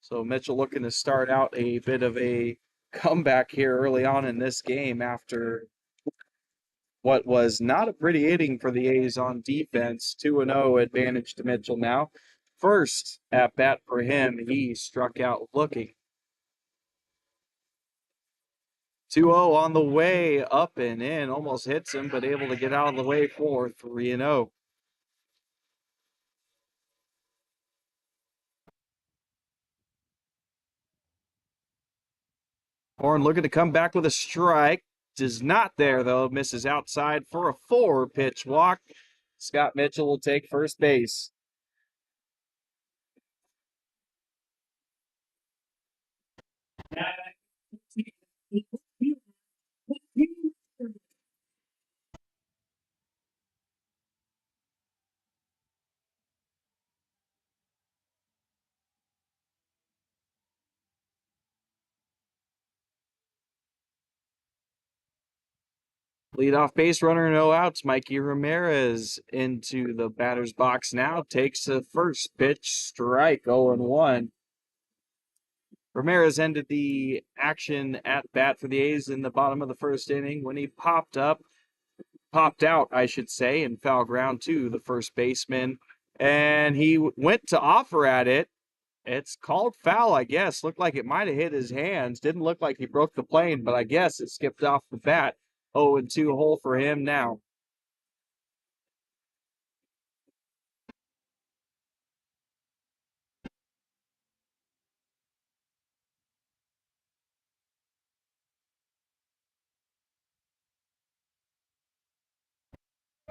So Mitchell looking to start out a bit of a comeback here early on in this game after what was not a pretty inning for the A's on defense. 2-0 advantage to Mitchell now. First at bat for him, he struck out looking. 2-0 on the way up and in, almost hits him, but able to get out of the way for 3-0. Horn looking to come back with a strike. Is not there, though. Misses outside for a 4-pitch walk. Scott Mitchell will take first base. Leadoff base runner, no outs. Mikey Ramirez into the batter's box now. Takes the first pitch, strike, 0-1. Ramirez ended the action at bat for the A's in the bottom of the first inning when he popped out, I should say, in foul ground to the first baseman. And he went to offer at it. It's called foul, I guess. Looked like it might have hit his hands. Didn't look like he broke the plane, but I guess it skipped off the bat. 0-2 hole for him now.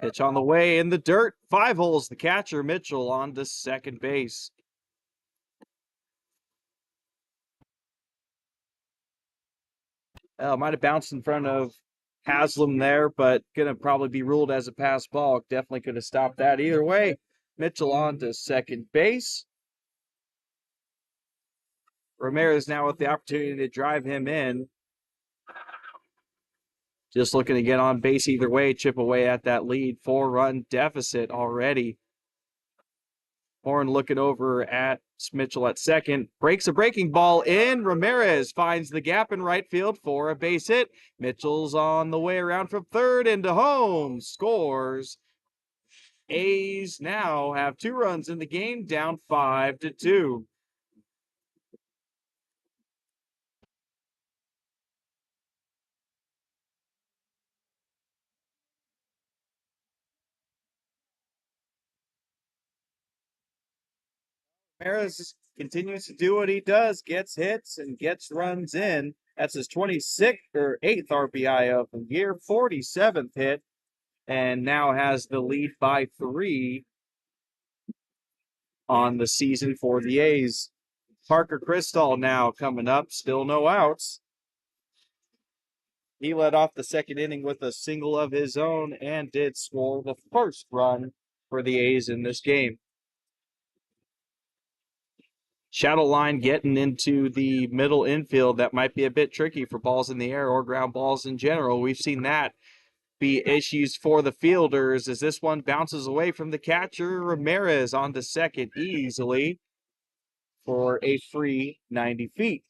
Pitch on the way in the dirt. 5 holes the catcher. Mitchell on to second base. Might have bounced in front of Haslam there, but going to probably be ruled as a pass ball. Definitely could have stopped that either way. Mitchell on to second base. Ramirez now with the opportunity to drive him in. Just looking to get on base either way, chip away at that lead. 4-run deficit already. Horn looking over at Mitchell at second. Breaks a breaking ball in. Ramirez finds the gap in right field for a base hit. Mitchell's on the way around from third into home. Scores. A's now have 2 runs in the game, down 5-2. Ramirez continues to do what he does, gets hits and gets runs in. That's his 26th or 8th RBI of the year, 47th hit, and now has the lead by 3 on the season for the A's. Parker Cristall now coming up, still no outs. He led off the second inning with a single of his own and did score the first run for the A's in this game. Shadow line getting into the middle infield. That might be a bit tricky for balls in the air or ground balls in general. We've seen that be issues for the fielders as this one bounces away from the catcher. Ramirez on to second easily for a free 90 feet.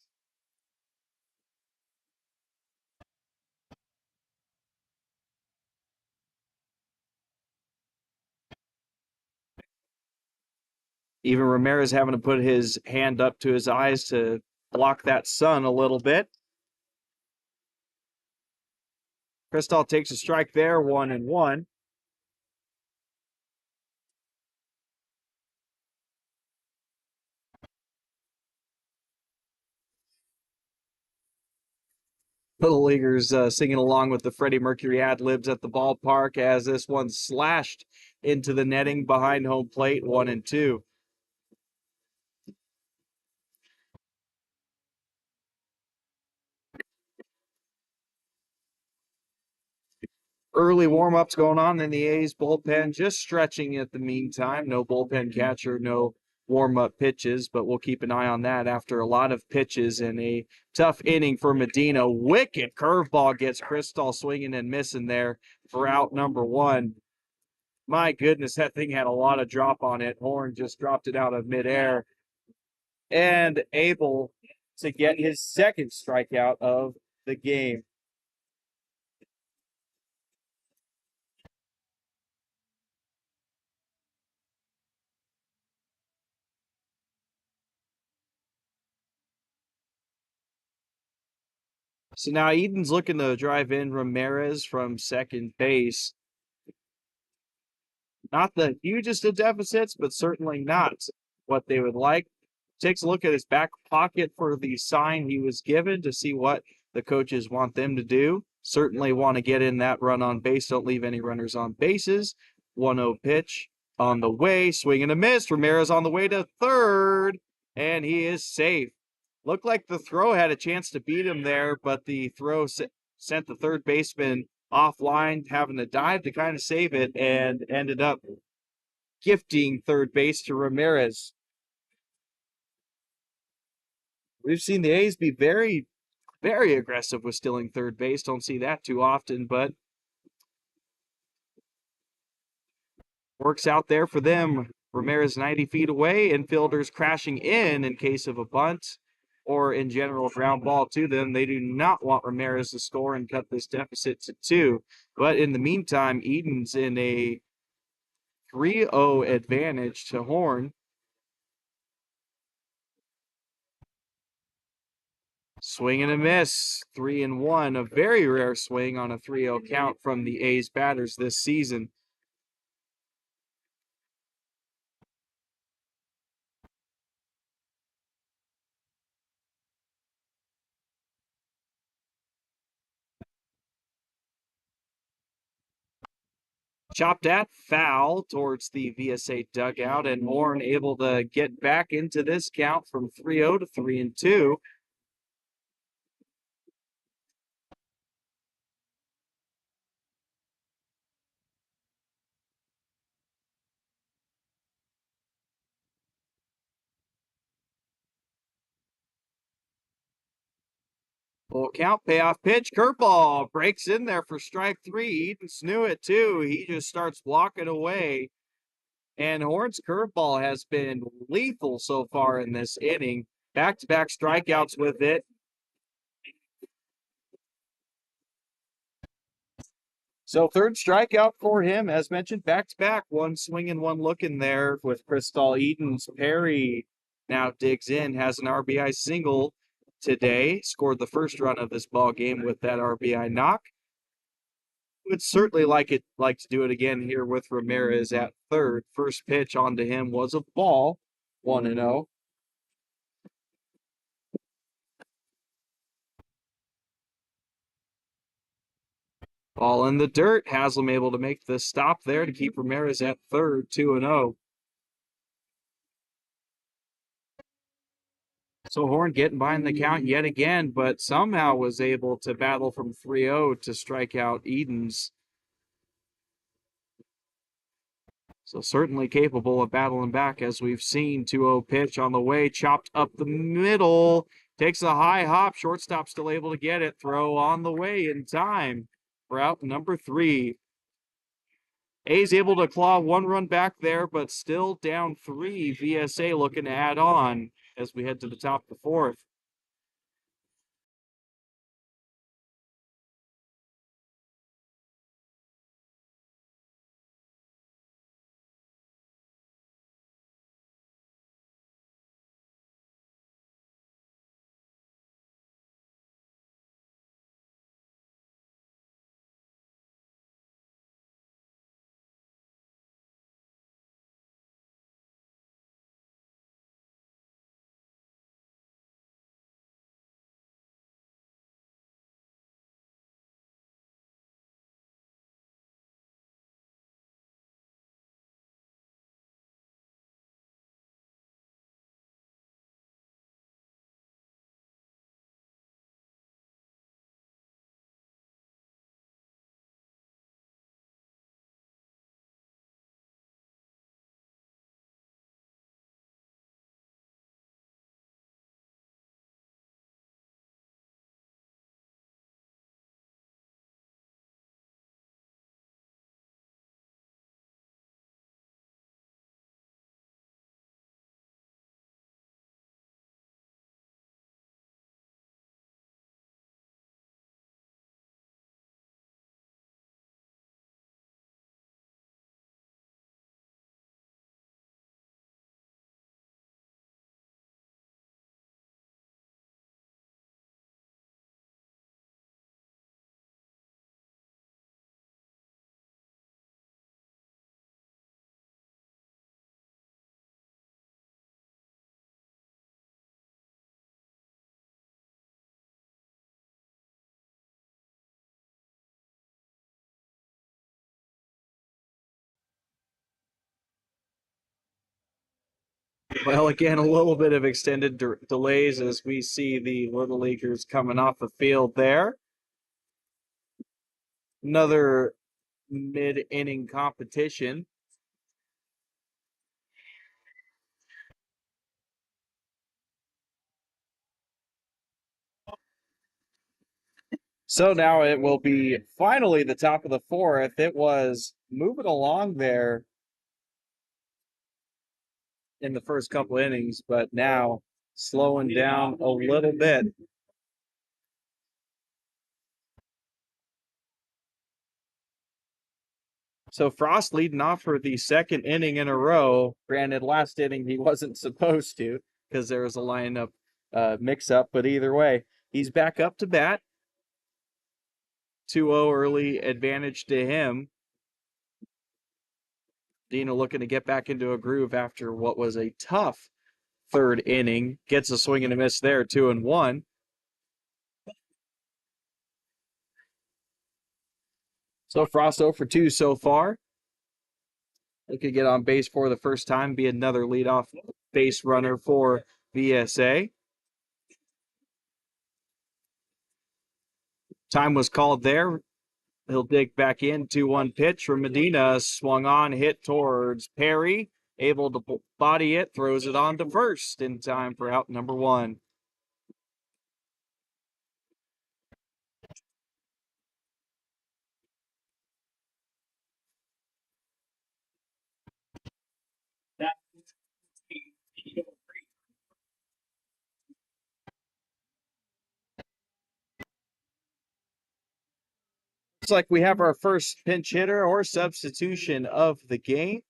Even Ramirez having to put his hand up to his eyes to block that sun a little bit. Cristall takes a strike there, 1-1. Little leaguers singing along with the Freddie Mercury ad-libs at the ballpark as this one slashed into the netting behind home plate, 1-2. Early warm-ups going on in the A's bullpen, just stretching at the meantime. No bullpen catcher, no warm-up pitches, but we'll keep an eye on that after a lot of pitches and a tough inning for Medina. Wicked curveball gets Cristall swinging and missing there for out number 1. My goodness, that thing had a lot of drop on it. Horn just dropped it out of midair and able to get his second strikeout of the game. So now Eden's looking to drive in Ramirez from second base. Not the hugest of deficits, but certainly not what they would like. Takes a look at his back pocket for the sign he was given to see what the coaches want them to do. Certainly want to get in that run on base. Don't leave any runners on bases. 1-0 pitch on the way. Swing and a miss. Ramirez on the way to third, and he is safe. Looked like the throw had a chance to beat him there, but the throw sent the third baseman offline, having to dive to kind of save it, and ended up gifting third base to Ramirez. We've seen the A's be very, very aggressive with stealing third base. Don't see that too often, but works out there for them. Ramirez 90 feet away, infielders crashing in case of a bunt or in general ground ball to them. They do not want Ramirez to score and cut this deficit to 2. But in the meantime, Eden's in a 3-0 advantage to Horn. Swing and a miss, 3-1, a very rare swing on a 3-0 count from the A's batters this season. Chopped at, foul towards the VSA dugout, and Horn able to get back into this count from 3-0 to 3-2. Full count, payoff pitch, curveball breaks in there for strike 3. Eden knew it too. He just starts walking away. And Horn's curveball has been lethal so far in this inning. Back-to-back strikeouts with it. So third strikeout for him, as mentioned, back-to-back. One swing and one look in there with Crystal Edens. Perry now digs in, has an RBI single today. Scored the first run of this ball game with that RBI knock. Would certainly like to do it again here with Ramirez at third. First pitch onto him was a ball, 1-0. Ball in the dirt. Haslam able to make the stop there to keep Ramirez at third, 2-0. So Horn getting behind the count yet again, but somehow was able to battle from 3-0 to strike out Edens. So certainly capable of battling back, as we've seen. 2-0 pitch on the way, chopped up the middle. Takes a high hop. Shortstop still able to get it. Throw on the way in time for out number 3. A's able to claw one run back there, but still down 3. VSA looking to add on as we head to the top of the 4th. Well, again, a little bit of extended delays as we see the Little Leaguers coming off the field there. Another mid-inning competition. So now it will be finally the top of the 4th. It was moving along there in the first couple innings, but now slowing down a little bit. So Frost leading off for the second inning in a row. Granted, last inning he wasn't supposed to because there was a lineup mix-up, but either way, he's back up to bat. 2-0 early advantage to him. Dino looking to get back into a groove after what was a tough third inning. Gets a swing and a miss there, 2-1. So Frost 0 for 2 so far. He could get on base for the first time, be another leadoff base runner for VSA. Time was called there. He'll dig back in. 2-1 pitch from Medina. Swung on, hit towards Perry. Able to body it, throws it on to first in time for out number 1. Looks like we have our first pinch hitter or substitution of the game.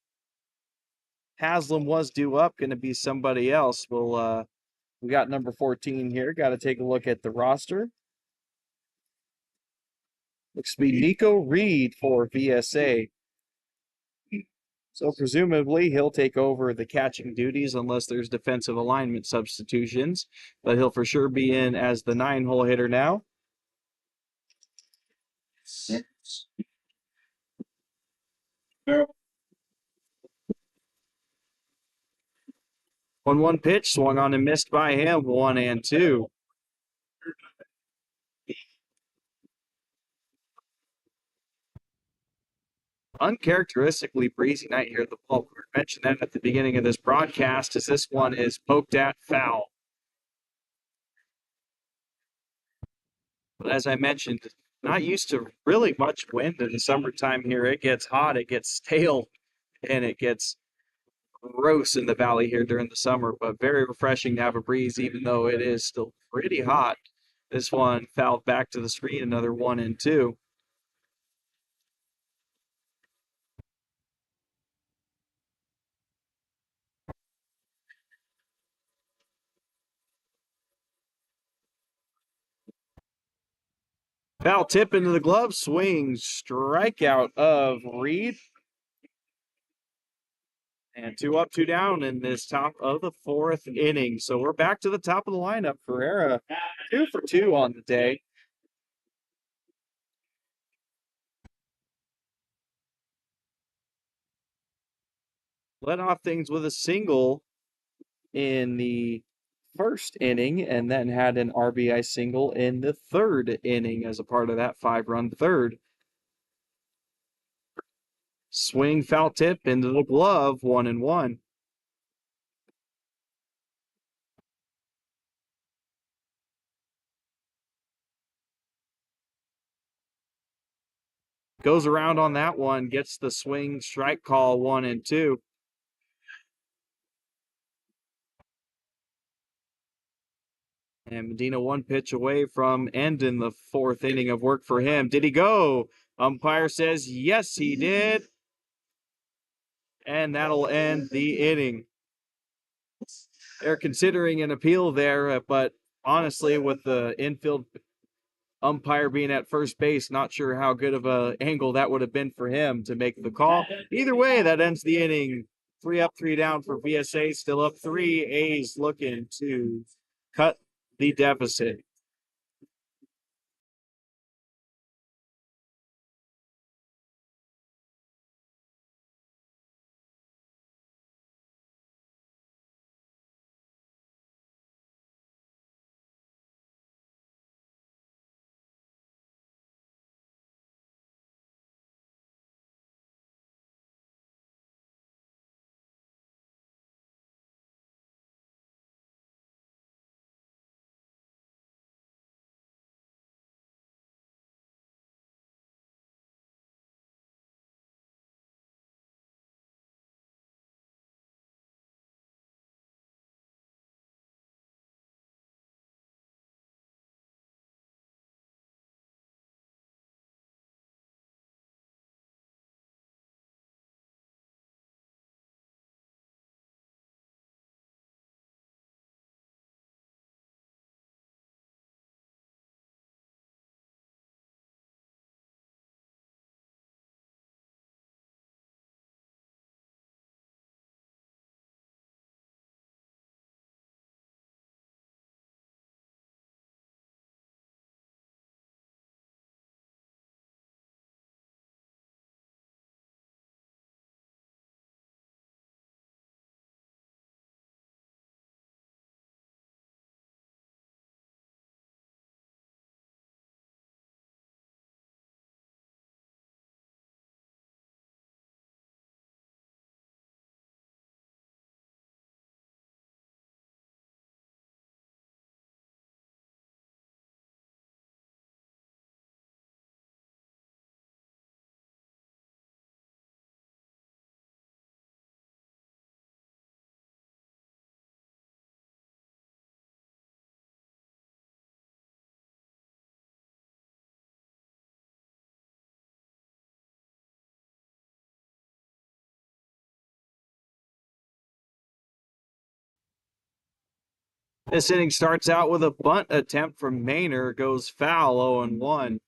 Haslam was due up, going to be somebody else. We got number 14 here. Got to take a look at the roster. Looks to be Nico Reed for VSA. So presumably he'll take over the catching duties unless there's defensive alignment substitutions. But he'll for sure be in as the 9-hole hitter now. 1-1 pitch, swung on and missed by him. 1-2. Uncharacteristically breezy night here at the ballpark. We mentioned that at the beginning of this broadcast, as this one is poked at foul. But as I mentioned, not used to really much wind in the summertime here. It gets hot, it gets stale, and it gets gross in the valley here during the summer, but very refreshing to have a breeze, even though it is still pretty hot. This one fouled back to the screen, another 1-2. Foul tip into the glove, swing, strikeout of Reed. And 2 up, 2 down in this top of the 4th inning. So we're back to the top of the lineup. Ferreira, 2 for 2 on the day. Led off things with a single in the 1st inning and then had an RBI single in the 3rd inning as a part of that 5-run 3rd. Swing, foul tip into the glove, 1-1. Goes around on that one, gets the swing strike call, 1-2. And Medina 1 pitch away from ending the 4th inning of work for him. Did he go? Umpire says yes, he did. And that'll end the inning. They're considering an appeal there, but honestly, with the infield umpire being at first base, not sure how good of a angle that would have been for him to make the call. Either way, that ends the inning. 3 up, 3 down for VSA, still up 3. A's looking to cut the deficit. This inning starts out with a bunt attempt from Maynor, goes foul, 0-1.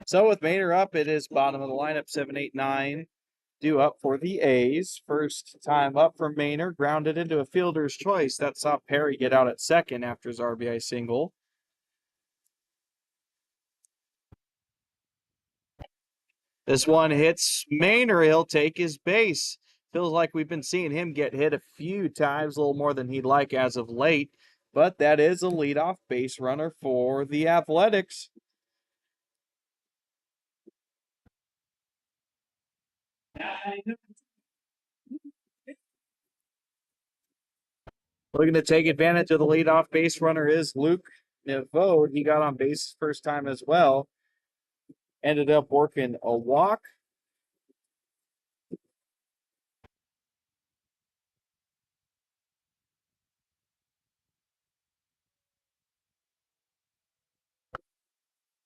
So with Maynor up, it is bottom of the lineup, 7, 8, 9. Due up for the A's. First time up for Maynor, grounded into a fielder's choice. That saw Perry get out at second after his RBI single. This one hits Maynor. He'll take his base. Feels like we've been seeing him get hit a few times, a little more than he'd like as of late. But that is a leadoff base runner for the Athletics. Looking to take advantage of the leadoff base runner is Luke Nevode. He got on base first time as well. Ended up working a walk.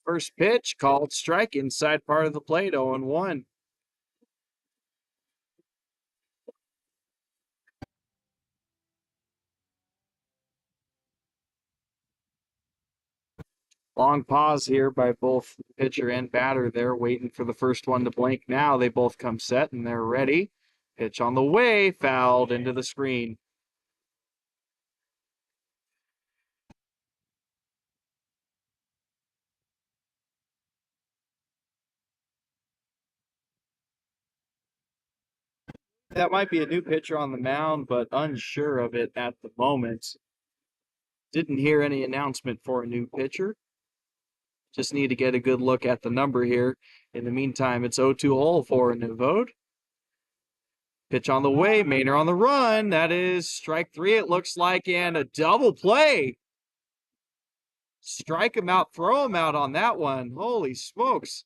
First pitch, called strike, inside part of the plate, 0-1. Long pause here by both pitcher and batter. They're waiting for the first one to blink now. They both come set and they're ready. Pitch on the way, fouled into the screen. That might be a new pitcher on the mound, but unsure of it at the moment. Didn't hear any announcement for a new pitcher. Just need to get a good look at the number here. In the meantime, it's 0-2 hole for Nevode. Pitch on the way, Maynor on the run. That is strike three, it looks like, and a double play. Strike him out, throw him out on that one. Holy smokes.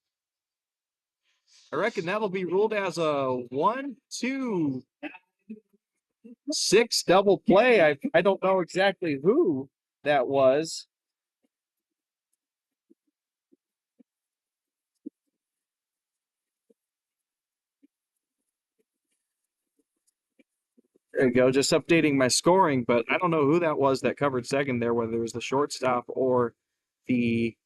I reckon that'll be ruled as a 1-2-6 double play. I don't know exactly who that was. There you go, just updating my scoring, but I don't know who that was that covered second there, whether it was the shortstop or the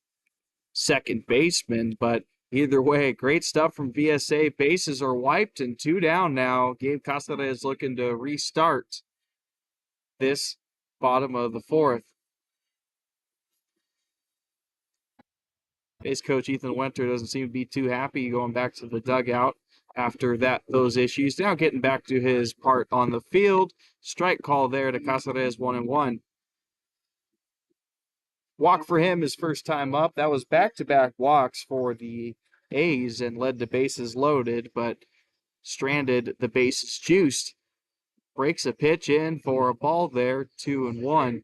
second baseman, but either way, great stuff from VSA. Bases are wiped and 2 down now. Gabe Casada is looking to restart this bottom of the fourth. Base coach Ethan Winter doesn't seem to be too happy going back to the dugout after those issues. Now getting back to his part on the field. Strike call there to Casares, 1-1. Walk for him his first time up. That was back-to-back walks for the A's and led to bases loaded, but stranded the bases juiced. Breaks a pitch in for a ball there, 2-1.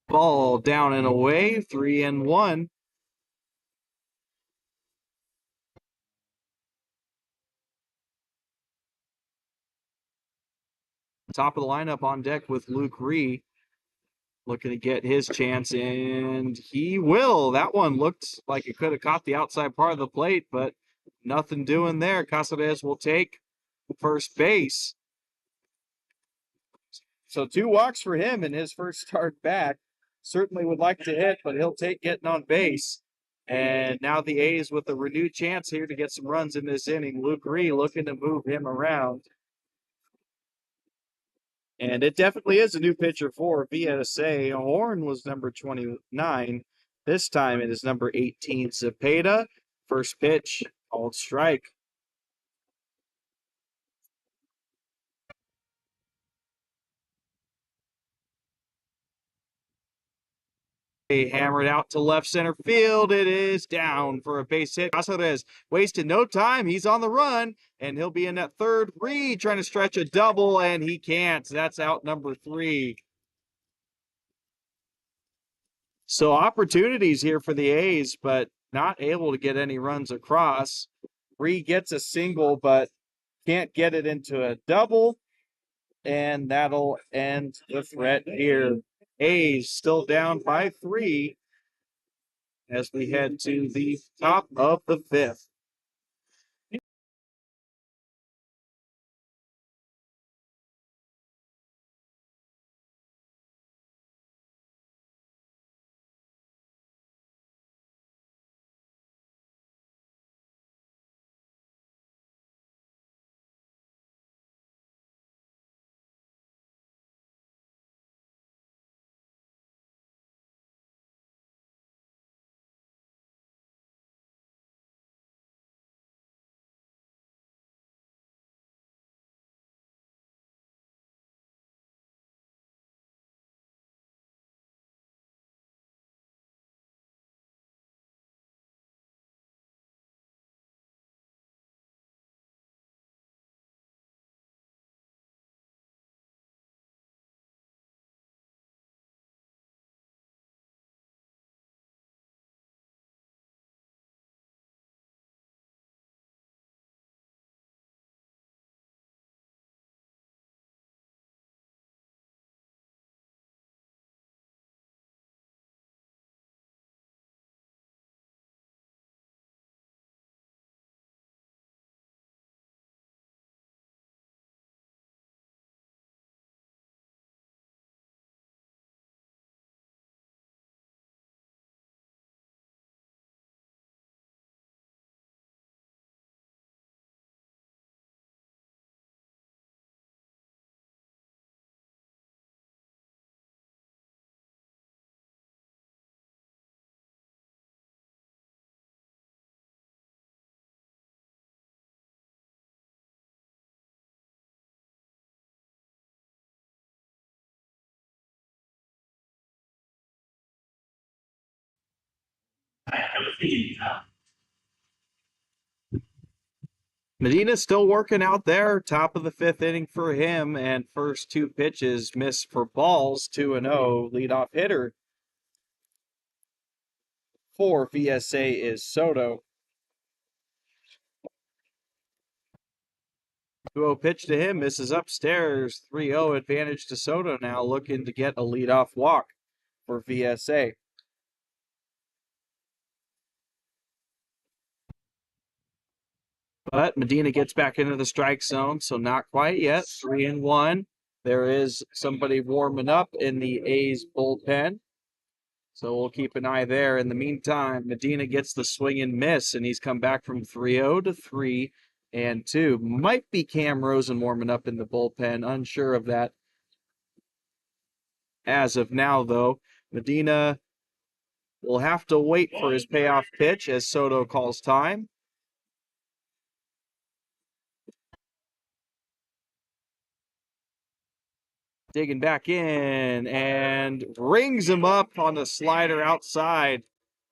Ball down and away, 3-1. Top of the lineup on deck with Luke Ree. Looking to get his chance, and he will. That one looked like it could have caught the outside part of the plate, but nothing doing there. Casares will take first base. So 2 walks for him in his first start back. Certainly would like to hit, but he'll take getting on base. And now the A's with a renewed chance here to get some runs in this inning. Luke Ree looking to move him around. And it definitely is a new pitcher for VSA. Horn was number 29. This time it is number 18, Cepeda. First pitch, called strike. Hammered out to left center field. It is down for a base hit. Casares wasted no time. He's on the run, and he'll be in that third. Reed trying to stretch a double, and he can't. That's out number 3. So opportunities here for the A's, but not able to get any runs across. Reed gets a single, but can't get it into a double. and that'll end the threat here. A's still down by 3 as we head to the top of the 5th. Medina's still working out there, top of the 5th inning for him, and first 2 pitches missed for balls, 2-0. Leadoff hitter for VSA is Soto. 2-0 pitch to him, misses upstairs, 3-0 advantage to Soto now, looking to get a leadoff walk for VSA. But Medina gets back into the strike zone, so not quite yet. 3-1. There is somebody warming up in the A's bullpen, so we'll keep an eye there. In the meantime, Medina gets the swing and miss, and he's come back from 3-0 to 3-2. Might be Cam Rosen warming up in the bullpen. Unsure of that as of now, though. Medina will have to wait for his payoff pitch as Soto calls time. Digging back in and rings him up on the slider outside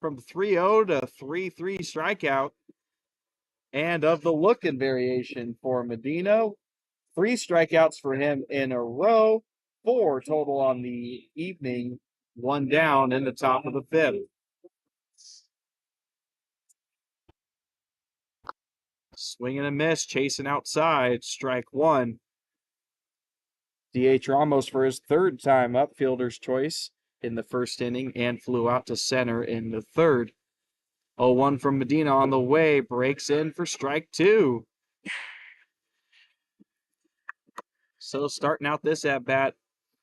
from 3-0 to 3-3 strikeout. And of the looking variation for Medina, 3 strikeouts for him in a row, 4 total on the evening, 1 down in the top of the 5th. Swing and a miss, chasing outside, strike 1. DH Ramos for his 3rd time up, fielder's choice in the 1st inning, and flew out to center in the 3rd. 0-1 from Medina on the way, breaks in for strike 2. So starting out this at-bat,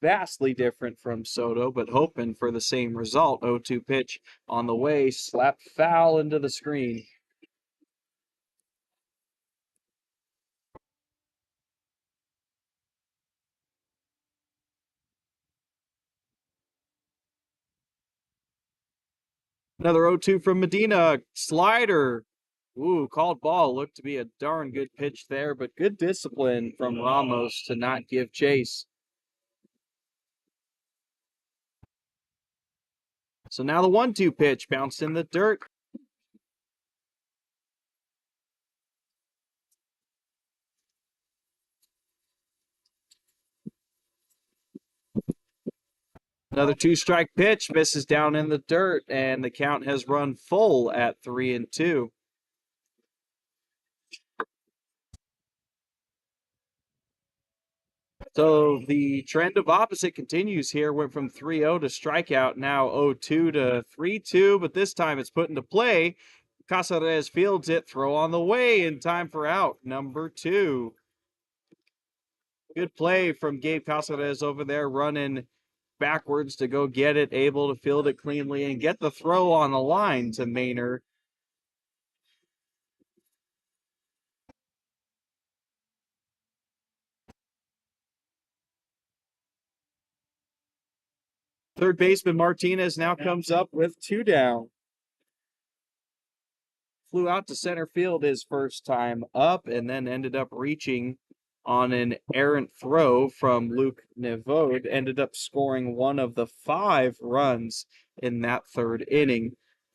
vastly different from Soto, but hoping for the same result. 0-2 pitch on the way, slapped foul into the screen. Another 0-2 from Medina. Slider. Ooh, called ball. Looked to be a darn good pitch there, but good discipline from Ramos to not give chase. So now the 1-2 pitch bounced in the dirt. Another 2-strike pitch misses down in the dirt, and the count has run full at 3-2. So the trend of opposite continues here. Went from 3-0 to strikeout, now 0-2 to 3-2, but this time it's put into play. Casares fields it, throw on the way in time for out number 2. Good play from Gabe Casares over there, running backwards to go get it, able to field it cleanly and get the throw on the line to Maynard. Third baseman Martinez now comes up with 2 down. Flew out to center field his first time up and then ended up reaching on an errant throw from Luke Nevode. Ended up scoring one of the 5 runs in that third inning.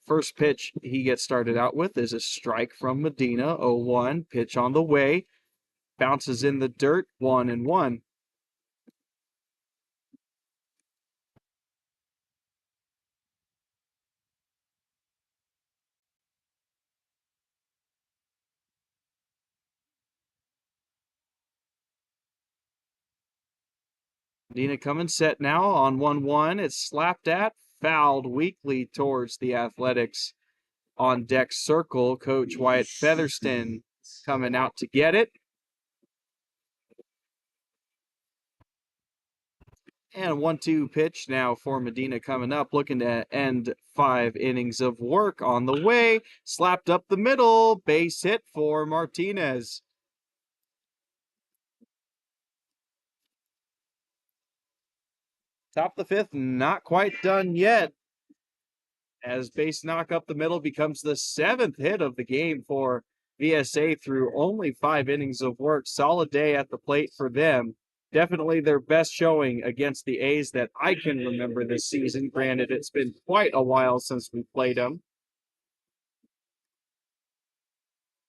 First pitch he gets started out with is a strike from Medina, 0-1. Pitch on the way. Bounces in the dirt, 1-1. Medina coming set now on 1-1. It's slapped at, fouled weakly towards the Athletics on deck circle. Coach Wyatt Featherston coming out to get it. And a 1-2 pitch now for Medina coming up, looking to end 5 innings of work on the way. Slapped up the middle, base hit for Martinez. Top of the 5th, not quite done yet, as base knock up the middle becomes the 7th hit of the game for VSA through only 5 innings of work. Solid day at the plate for them. Definitely their best showing against the A's that I can remember this season. Granted, it's been quite a while since we played them.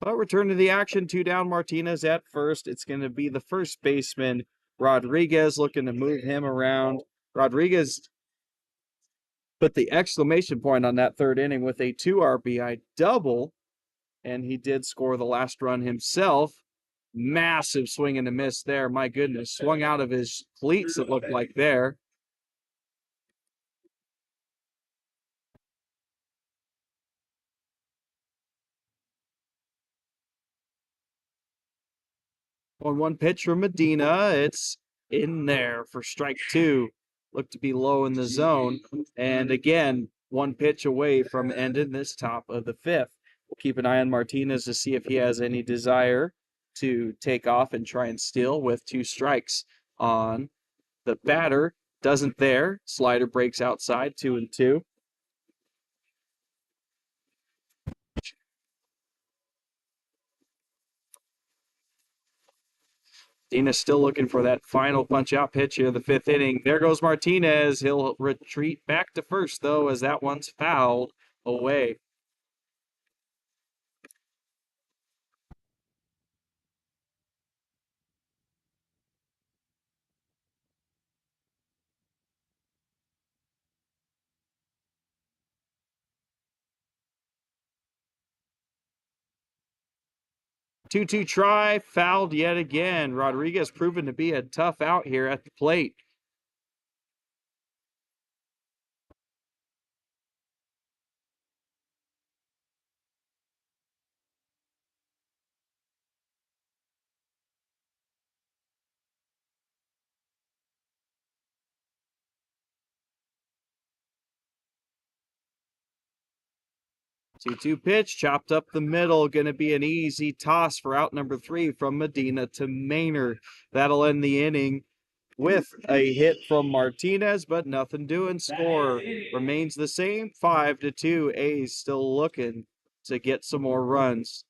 But return to the action, 2 down, Martinez at first. It's going to be the first baseman, Rodriguez, looking to move him around. Rodriguez put the exclamation point on that third inning with a 2 RBI double, and he did score the last run himself. Massive swing and a miss there. My goodness, swung out of his cleats, it looked like there. On 1 pitch from Medina, it's in there for strike 2. Looked to be low in the zone. And again, 1 pitch away from ending this top of the 5th. We'll keep an eye on Martinez to see if he has any desire to take off and try and steal with 2 strikes on the batter. Doesn't there. Slider breaks outside, 2-2. Dina's still looking for that final punch-out pitch here, the 5th inning. There goes Martinez. He'll retreat back to first, though, as that one's fouled away. Two-two try, fouled yet again. Rodriguez proven to be a tough out here at the plate. Two-two pitch, chopped up the middle. Going to be an easy toss for out number 3 from Medina to Maynard. That'll end the inning with a hit from Martinez, but nothing doing. Score remains the same, 5-2. A's still looking to get some more runs.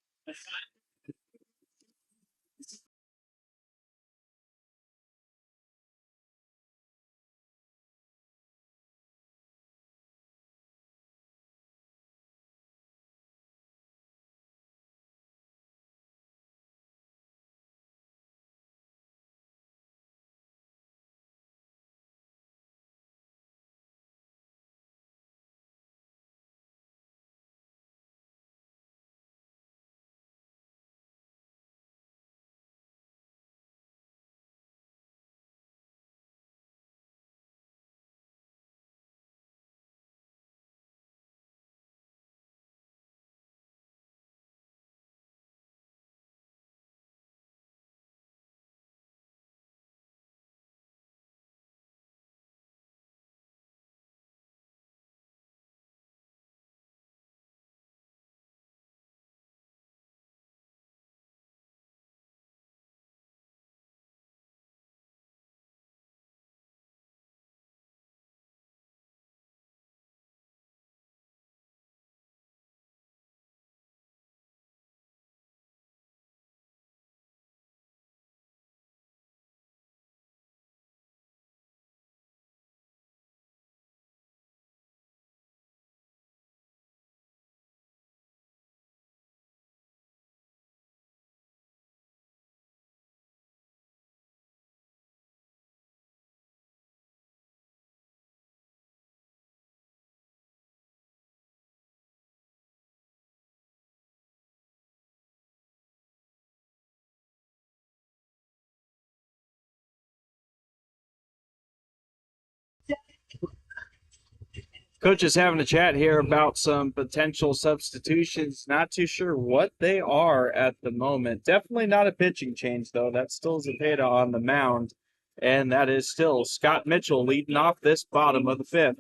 Coach is having a chat here about some potential substitutions. Not too sure what they are at the moment. Definitely not a pitching change, though. That's still Zepeda on the mound. And that is still Scott Mitchell leading off this bottom of the fifth.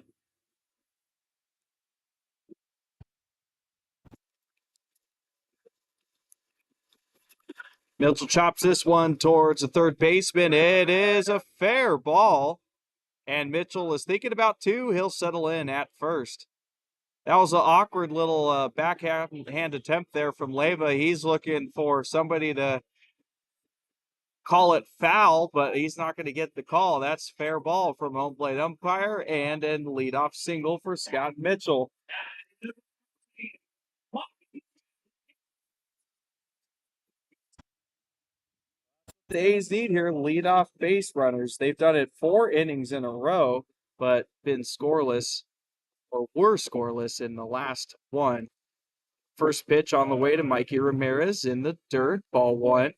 Mitchell chops this one towards the third baseman. It is a fair ball. And Mitchell is thinking about two. He'll settle in at first. That was an awkward little backhand attempt there from Leyva. He's looking for somebody to call it foul, but he's not going to get the call. That's fair ball from home plate umpire and a leadoff single for Scott Mitchell. The A's need here leadoff base runners. They've done it 4 innings in a row, but been scoreless or were scoreless in the last one. First pitch on the way to Mikey Ramirez in the dirt, ball 1.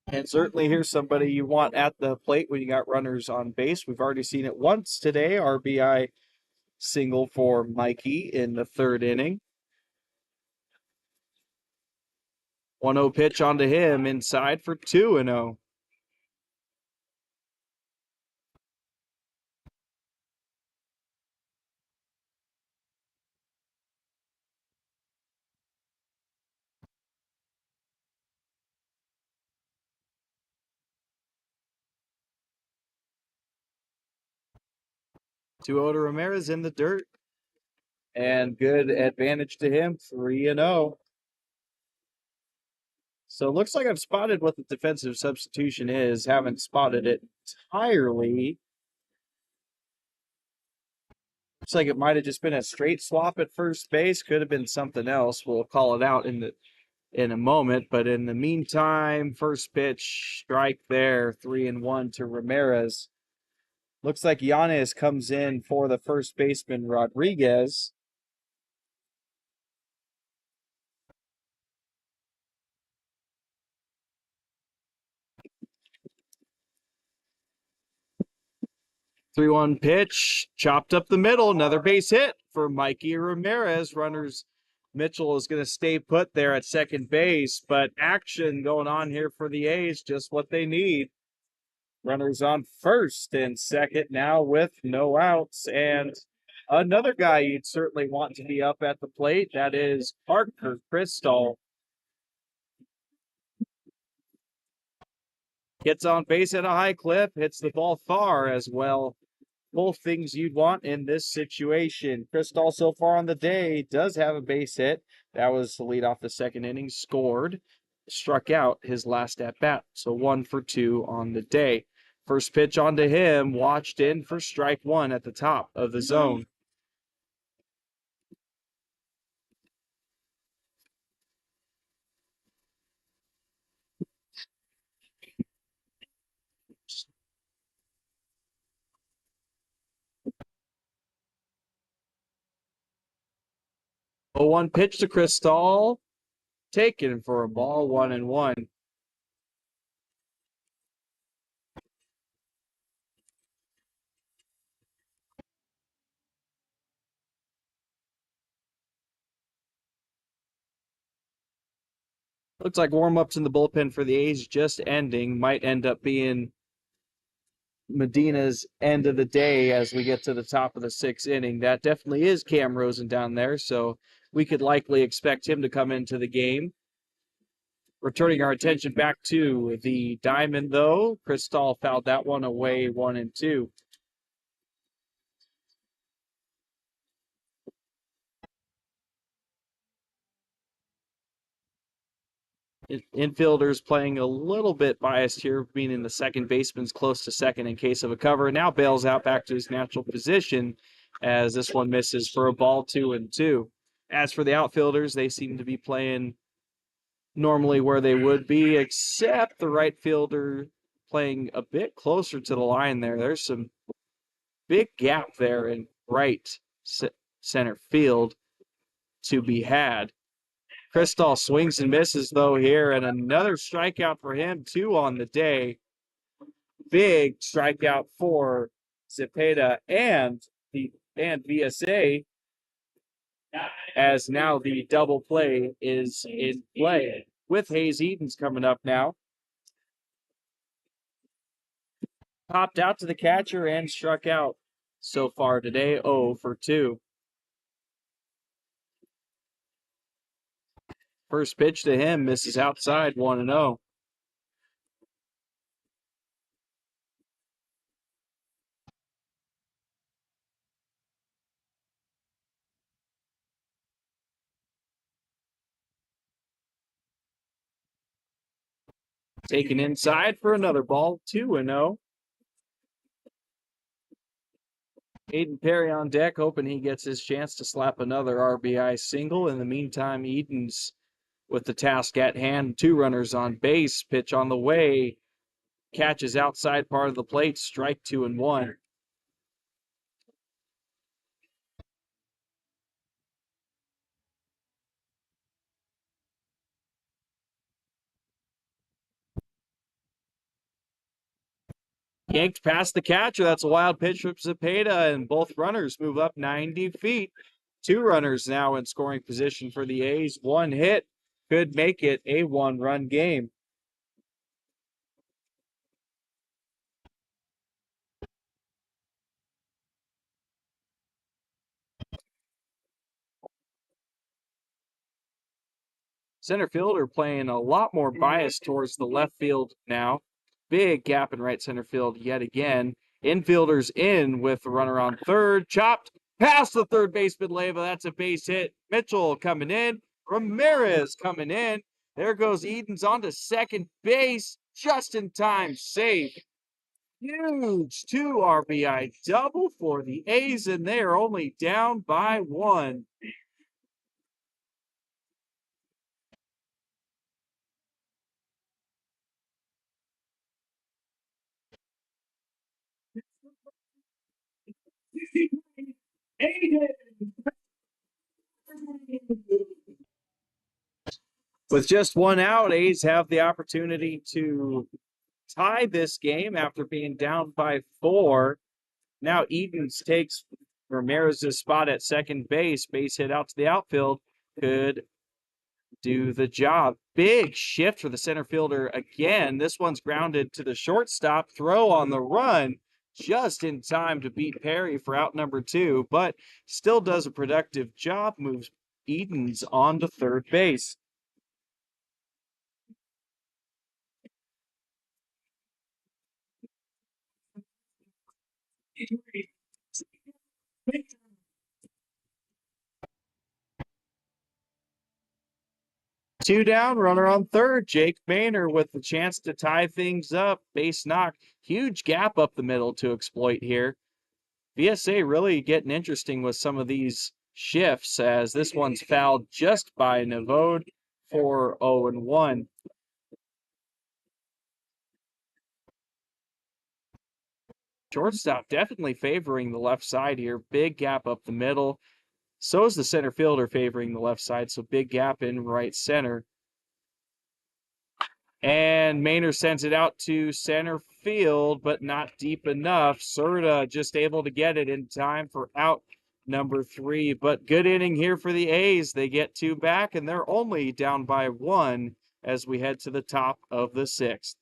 And certainly here's somebody you want at the plate when you got runners on base. We've already seen it once today. RBI single for Mikey in the 3rd inning. 1-0 pitch onto him inside for 2-0. To Ramirez in the dirt. And good advantage to him, 3-0. So it looks like I've spotted what the defensive substitution is. Haven't spotted it entirely. Looks like it might have just been a straight swap at first base. Could have been something else. We'll call it out in a moment. But in the meantime, first pitch, strike there, 3-1 to Ramirez. Looks like Yanez comes in for the first baseman, Rodriguez. Three-one pitch, chopped up the middle, another base hit for Mikey Ramirez. Mitchell is going to stay put there at second base, but action going on here for the A's, just what they need. Runners on first and second now with no outs, and another guy you'd certainly want to be up at the plate, that is Parker Crystal. Gets on base at a high clip, hits the ball far as well. Both things you'd want in this situation. Crystal so far on the day does have a base hit. That was the lead off the 2nd inning, scored, struck out his last at bat. So 1 for 2 on the day. First pitch onto him, watched in for strike 1 at the top of the zone. A 1 pitch to Crystal, taken for a ball, 1-1. Looks like warm-ups in the bullpen for the A's just ending. Might end up being Medina's end of the day as we get to the top of the 6th inning. That definitely is Cam Rosen down there, so we could likely expect him to come into the game. Returning our attention back to the diamond, though, Crystal fouled that one away, 1-2. Infielders playing a little bit biased here, meaning the second baseman's close to second in case of a cover. Now bails out back to his natural position as this one misses for a ball, 2-2. As for the outfielders, they seem to be playing normally where they would be, except the right fielder playing a bit closer to the line there. There's some big gap there in right center field to be had. Crystal swings and misses, though, here, and another strikeout for him, 2 on the day. big strikeout for Cepeda and VSA, as now the double play is in play with Hayes Edens coming up now. Popped out to the catcher and struck out so far today, 0 for 2. First pitch to him misses outside, 1-0. Taken inside for another ball, 2-0. Aiden Perry on deck, hoping he gets his chance to slap another RBI single. In the meantime, Edens with the task at hand. 2 runners on base. Pitch on the way. Catches outside part of the plate. Strike 2-1. Yanked past the catcher. That's a wild pitch from Cepeda, and both runners move up 90 feet. 2 runners now in scoring position for the A's. 1 hit could make it a 1-run game. Center fielder playing a lot more bias towards the left field now. Big gap in right center field yet again. Infielders in with the runner on third. Chopped past the third baseman Leyva. That's a base hit. Mitchell coming in. Ramirez coming in. There goes Edens onto second base. Just in time save. Huge 2 RBI double for the A's, and they are only down by 1. With just 1 out, A's have the opportunity to tie this game after being down by 4. Now Edens takes Ramirez's spot at second base. Base hit out to the outfield could do the job. Big shift for the center fielder again. This one's grounded to the shortstop. Throw on the run just in time to beat Perry for out number 2, but still does a productive job. Moves Edens on to third base. Two down, runner on third. Jake Boehner with the chance to tie things up. Base knock. Huge gap up the middle to exploit here. VSA really getting interesting with some of these shifts, as this one's fouled just by Navode for 0-1. Shortstop definitely favoring the left side here. Big gap up the middle. So is the center fielder favoring the left side, so big gap in right center. And Maynard sends it out to center field, but not deep enough. Serta just able to get it in time for out number 3. But good inning here for the A's. They get 2 back, and they're only down by 1 as we head to the top of the 6th.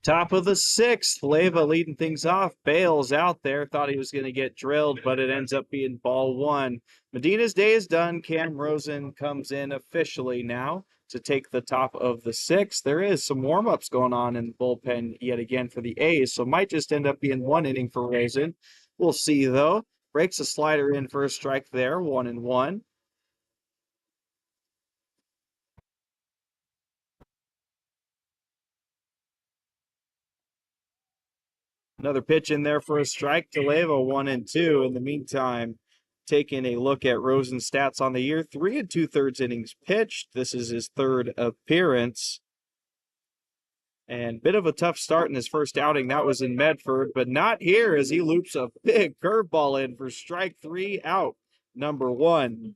Top of the sixth, Leyva leading things off. Bales out there, thought he was going to get drilled, but it ends up being ball one. Medina's day is done. Cam Rosen comes in officially now to take the top of the sixth. There is some warm-ups going on in the bullpen yet again for the A's, so might just end up being one inning for Rosen. We'll see, though. Breaks a slider in for a strike there, 1-1. Another pitch in there for a strike to Leyva, 1-2. In the meantime, taking a look at Rosen's stats on the year, 3 2/3 innings pitched. This is his third appearance. And bit of a tough start in his first outing. That was in Medford, but not here as he loops a big curveball in for strike 3 out, number 1.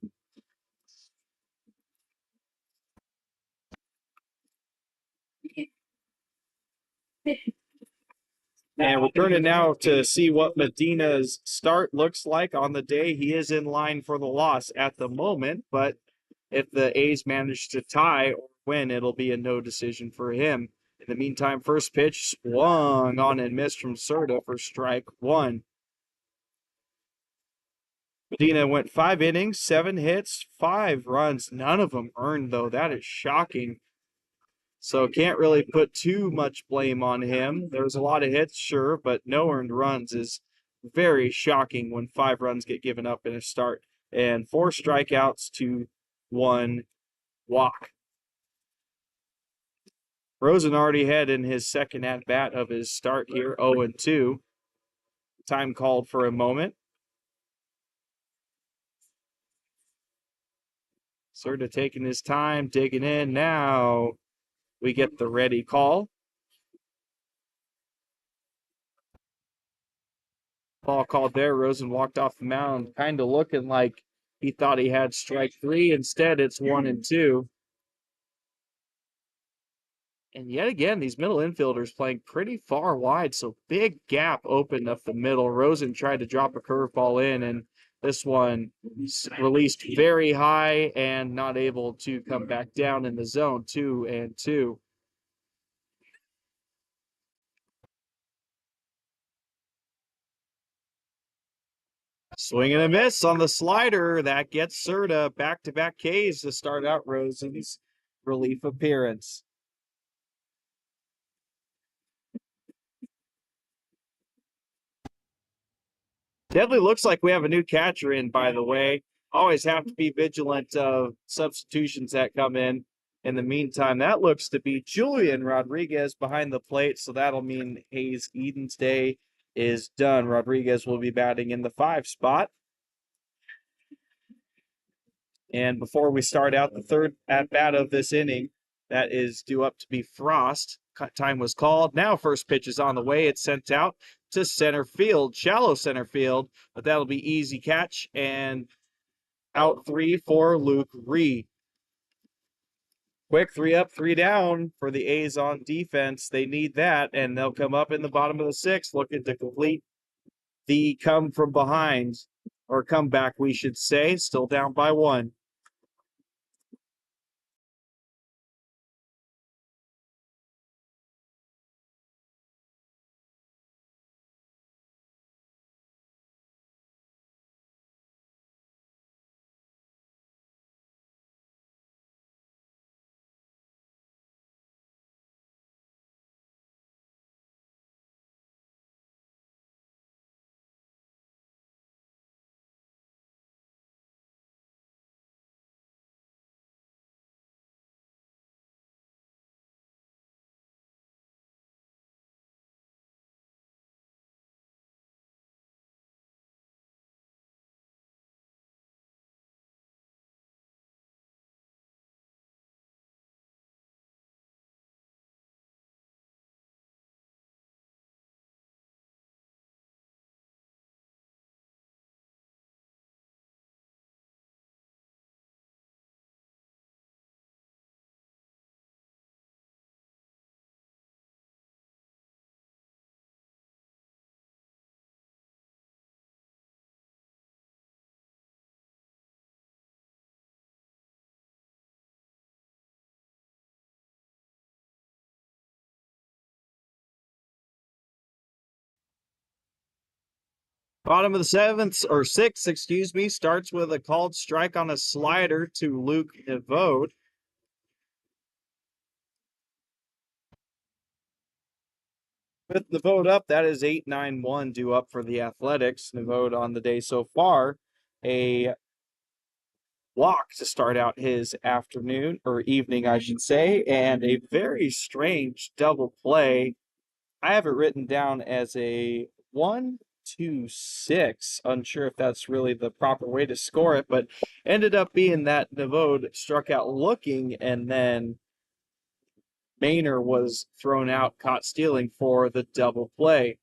And we're turning now to see what Medina's start looks like on the day. He is in line for the loss at the moment, but if the A's manage to tie or win, it'll be a no decision for him. In the meantime, first pitch swung on and missed from Serta for strike 1. Medina went 5 innings, 7 hits, 5 runs, none of them earned, though. That is shocking. So can't really put too much blame on him. There was a lot of hits, sure, but no earned runs is very shocking when 5 runs get given up in a start. And 4 strikeouts to 1 walk. Rosen already had in his second at-bat of his start here, 0-2. Time called for a moment. Serta taking his time, digging in. Now we get the ready call. Ball called there. Rosen walked off the mound, kind of looking like he thought he had strike 3. Instead, it's 1-2. And yet again, these middle infielders playing pretty far wide, so big gap opened up the middle. Rosen tried to drop a curveball in, and this one released very high and not able to come back down in the zone. 2-2. Swing and a miss on the slider. That gets Serta back-to-back Ks to start out Rosen's relief appearance. Definitely looks like we have a new catcher in, by the way. Always have to be vigilant of substitutions that come in. In the meantime, that looks to be Julian Rodriguez behind the plate, so that'll mean Hayes Eden's day is done. Rodriguez will be batting in the 5 spot. And before we start out the third at-bat of this inning, that is due up to be Frost. Time was called. Now first pitch is on the way. It's sent out to center field, shallow center field, but that'll be easy catch and out 3 for Luke Reed. Quick 3 up, 3 down for the A's on defense. They need that, and they'll come up in the bottom of the 6th looking to complete the come from behind, or comeback, we should say. Still down by 1. Bottom of the seventh or sixth, excuse me, starts with a called strike on a slider to Luke Nevode. With Nevode up, that is 8-9-1 due up for the Athletics. Nevode on the day so far, a walk to start out his afternoon or evening, I should say, and a very strange double play. I have it written down as a 1-2-6. Unsure if that's really the proper way to score it, but ended up being that Nevode struck out looking, and then Maynor was thrown out, caught stealing for the double play.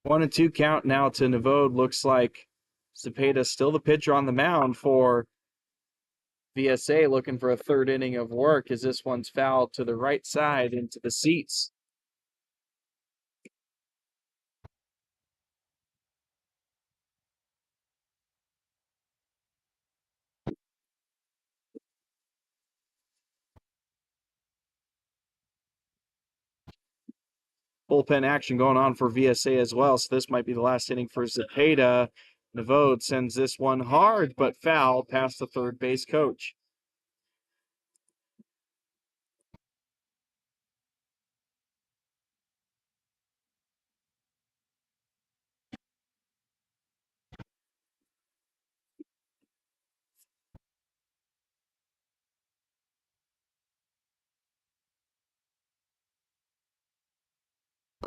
1-2 count now to Nevode. Looks like Cepeda still the pitcher on the mound for VSA, looking for a third inning of work as this one's fouled to the right side into the seats. Bullpen action going on for VSA as well, so this might be the last inning for Cepeda. Nevode sends this one hard but foul past the third base coach.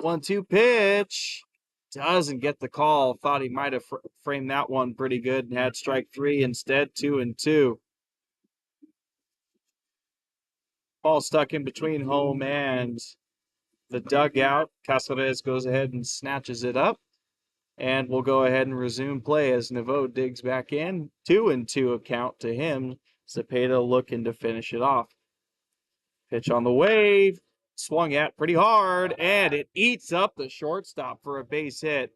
One-two pitch. Doesn't get the call. Thought he might have framed that one pretty good and had strike three instead. 2-2. Ball stuck in between home and the dugout. Casares goes ahead and snatches it up. And we'll go ahead and resume play as Nevode digs back in. 2-2 count to him. Cepeda looking to finish it off. Pitch on the way. Swung at pretty hard, and it eats up the shortstop for a base hit.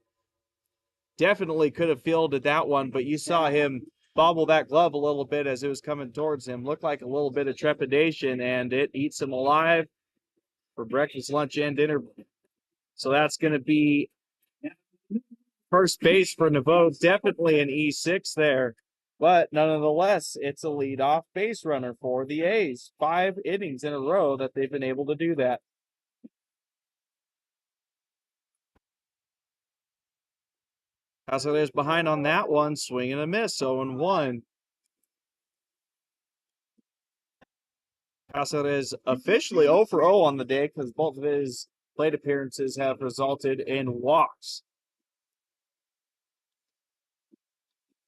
Definitely could have fielded that one, but you saw him bobble that glove a little bit as it was coming towards him. Looked like a little bit of trepidation, and it eats him alive for breakfast, lunch, and dinner. So that's going to be first base for Nevode. Definitely an E6 there. But nonetheless, it's a leadoff base runner for the A's. 5 innings in a row that they've been able to do that. Casares behind on that one, swing and a miss, 0-1. Casares officially 0 for 0 on the day because both of his plate appearances have resulted in walks.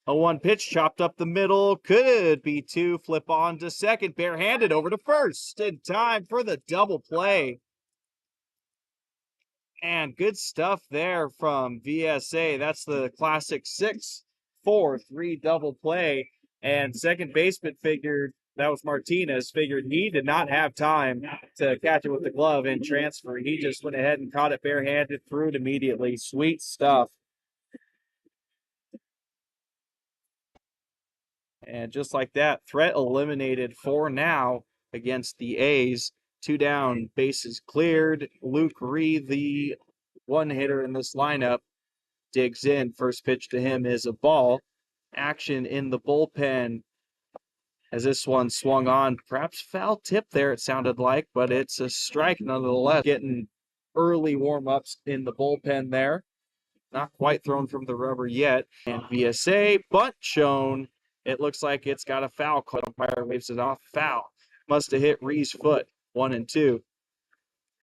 0-1 pitch chopped up the middle, could be two, flip on to second, barehanded over to first in time for the double play. And good stuff there from VSA. That's the classic 6-4-3 double play. And second baseman figured, that was Martinez, figured he did not have time to catch it with the glove and transfer. He just went ahead and caught it barehanded, threw it immediately. Sweet stuff. And just like that, threat eliminated for now against the A's. 2 down, bases cleared. Luke Reed, the one hitter in this lineup, digs in. First pitch to him is a ball. Action in the bullpen as this one swung on. Perhaps foul tip there, it sounded like, but it's a strike nonetheless. Getting early warm-ups in the bullpen there. Not quite thrown from the rubber yet. And VSA, bunt shown. It looks like it's got a foul call. Umpire waves it off. Foul. Must have hit Ree's foot. 1-2.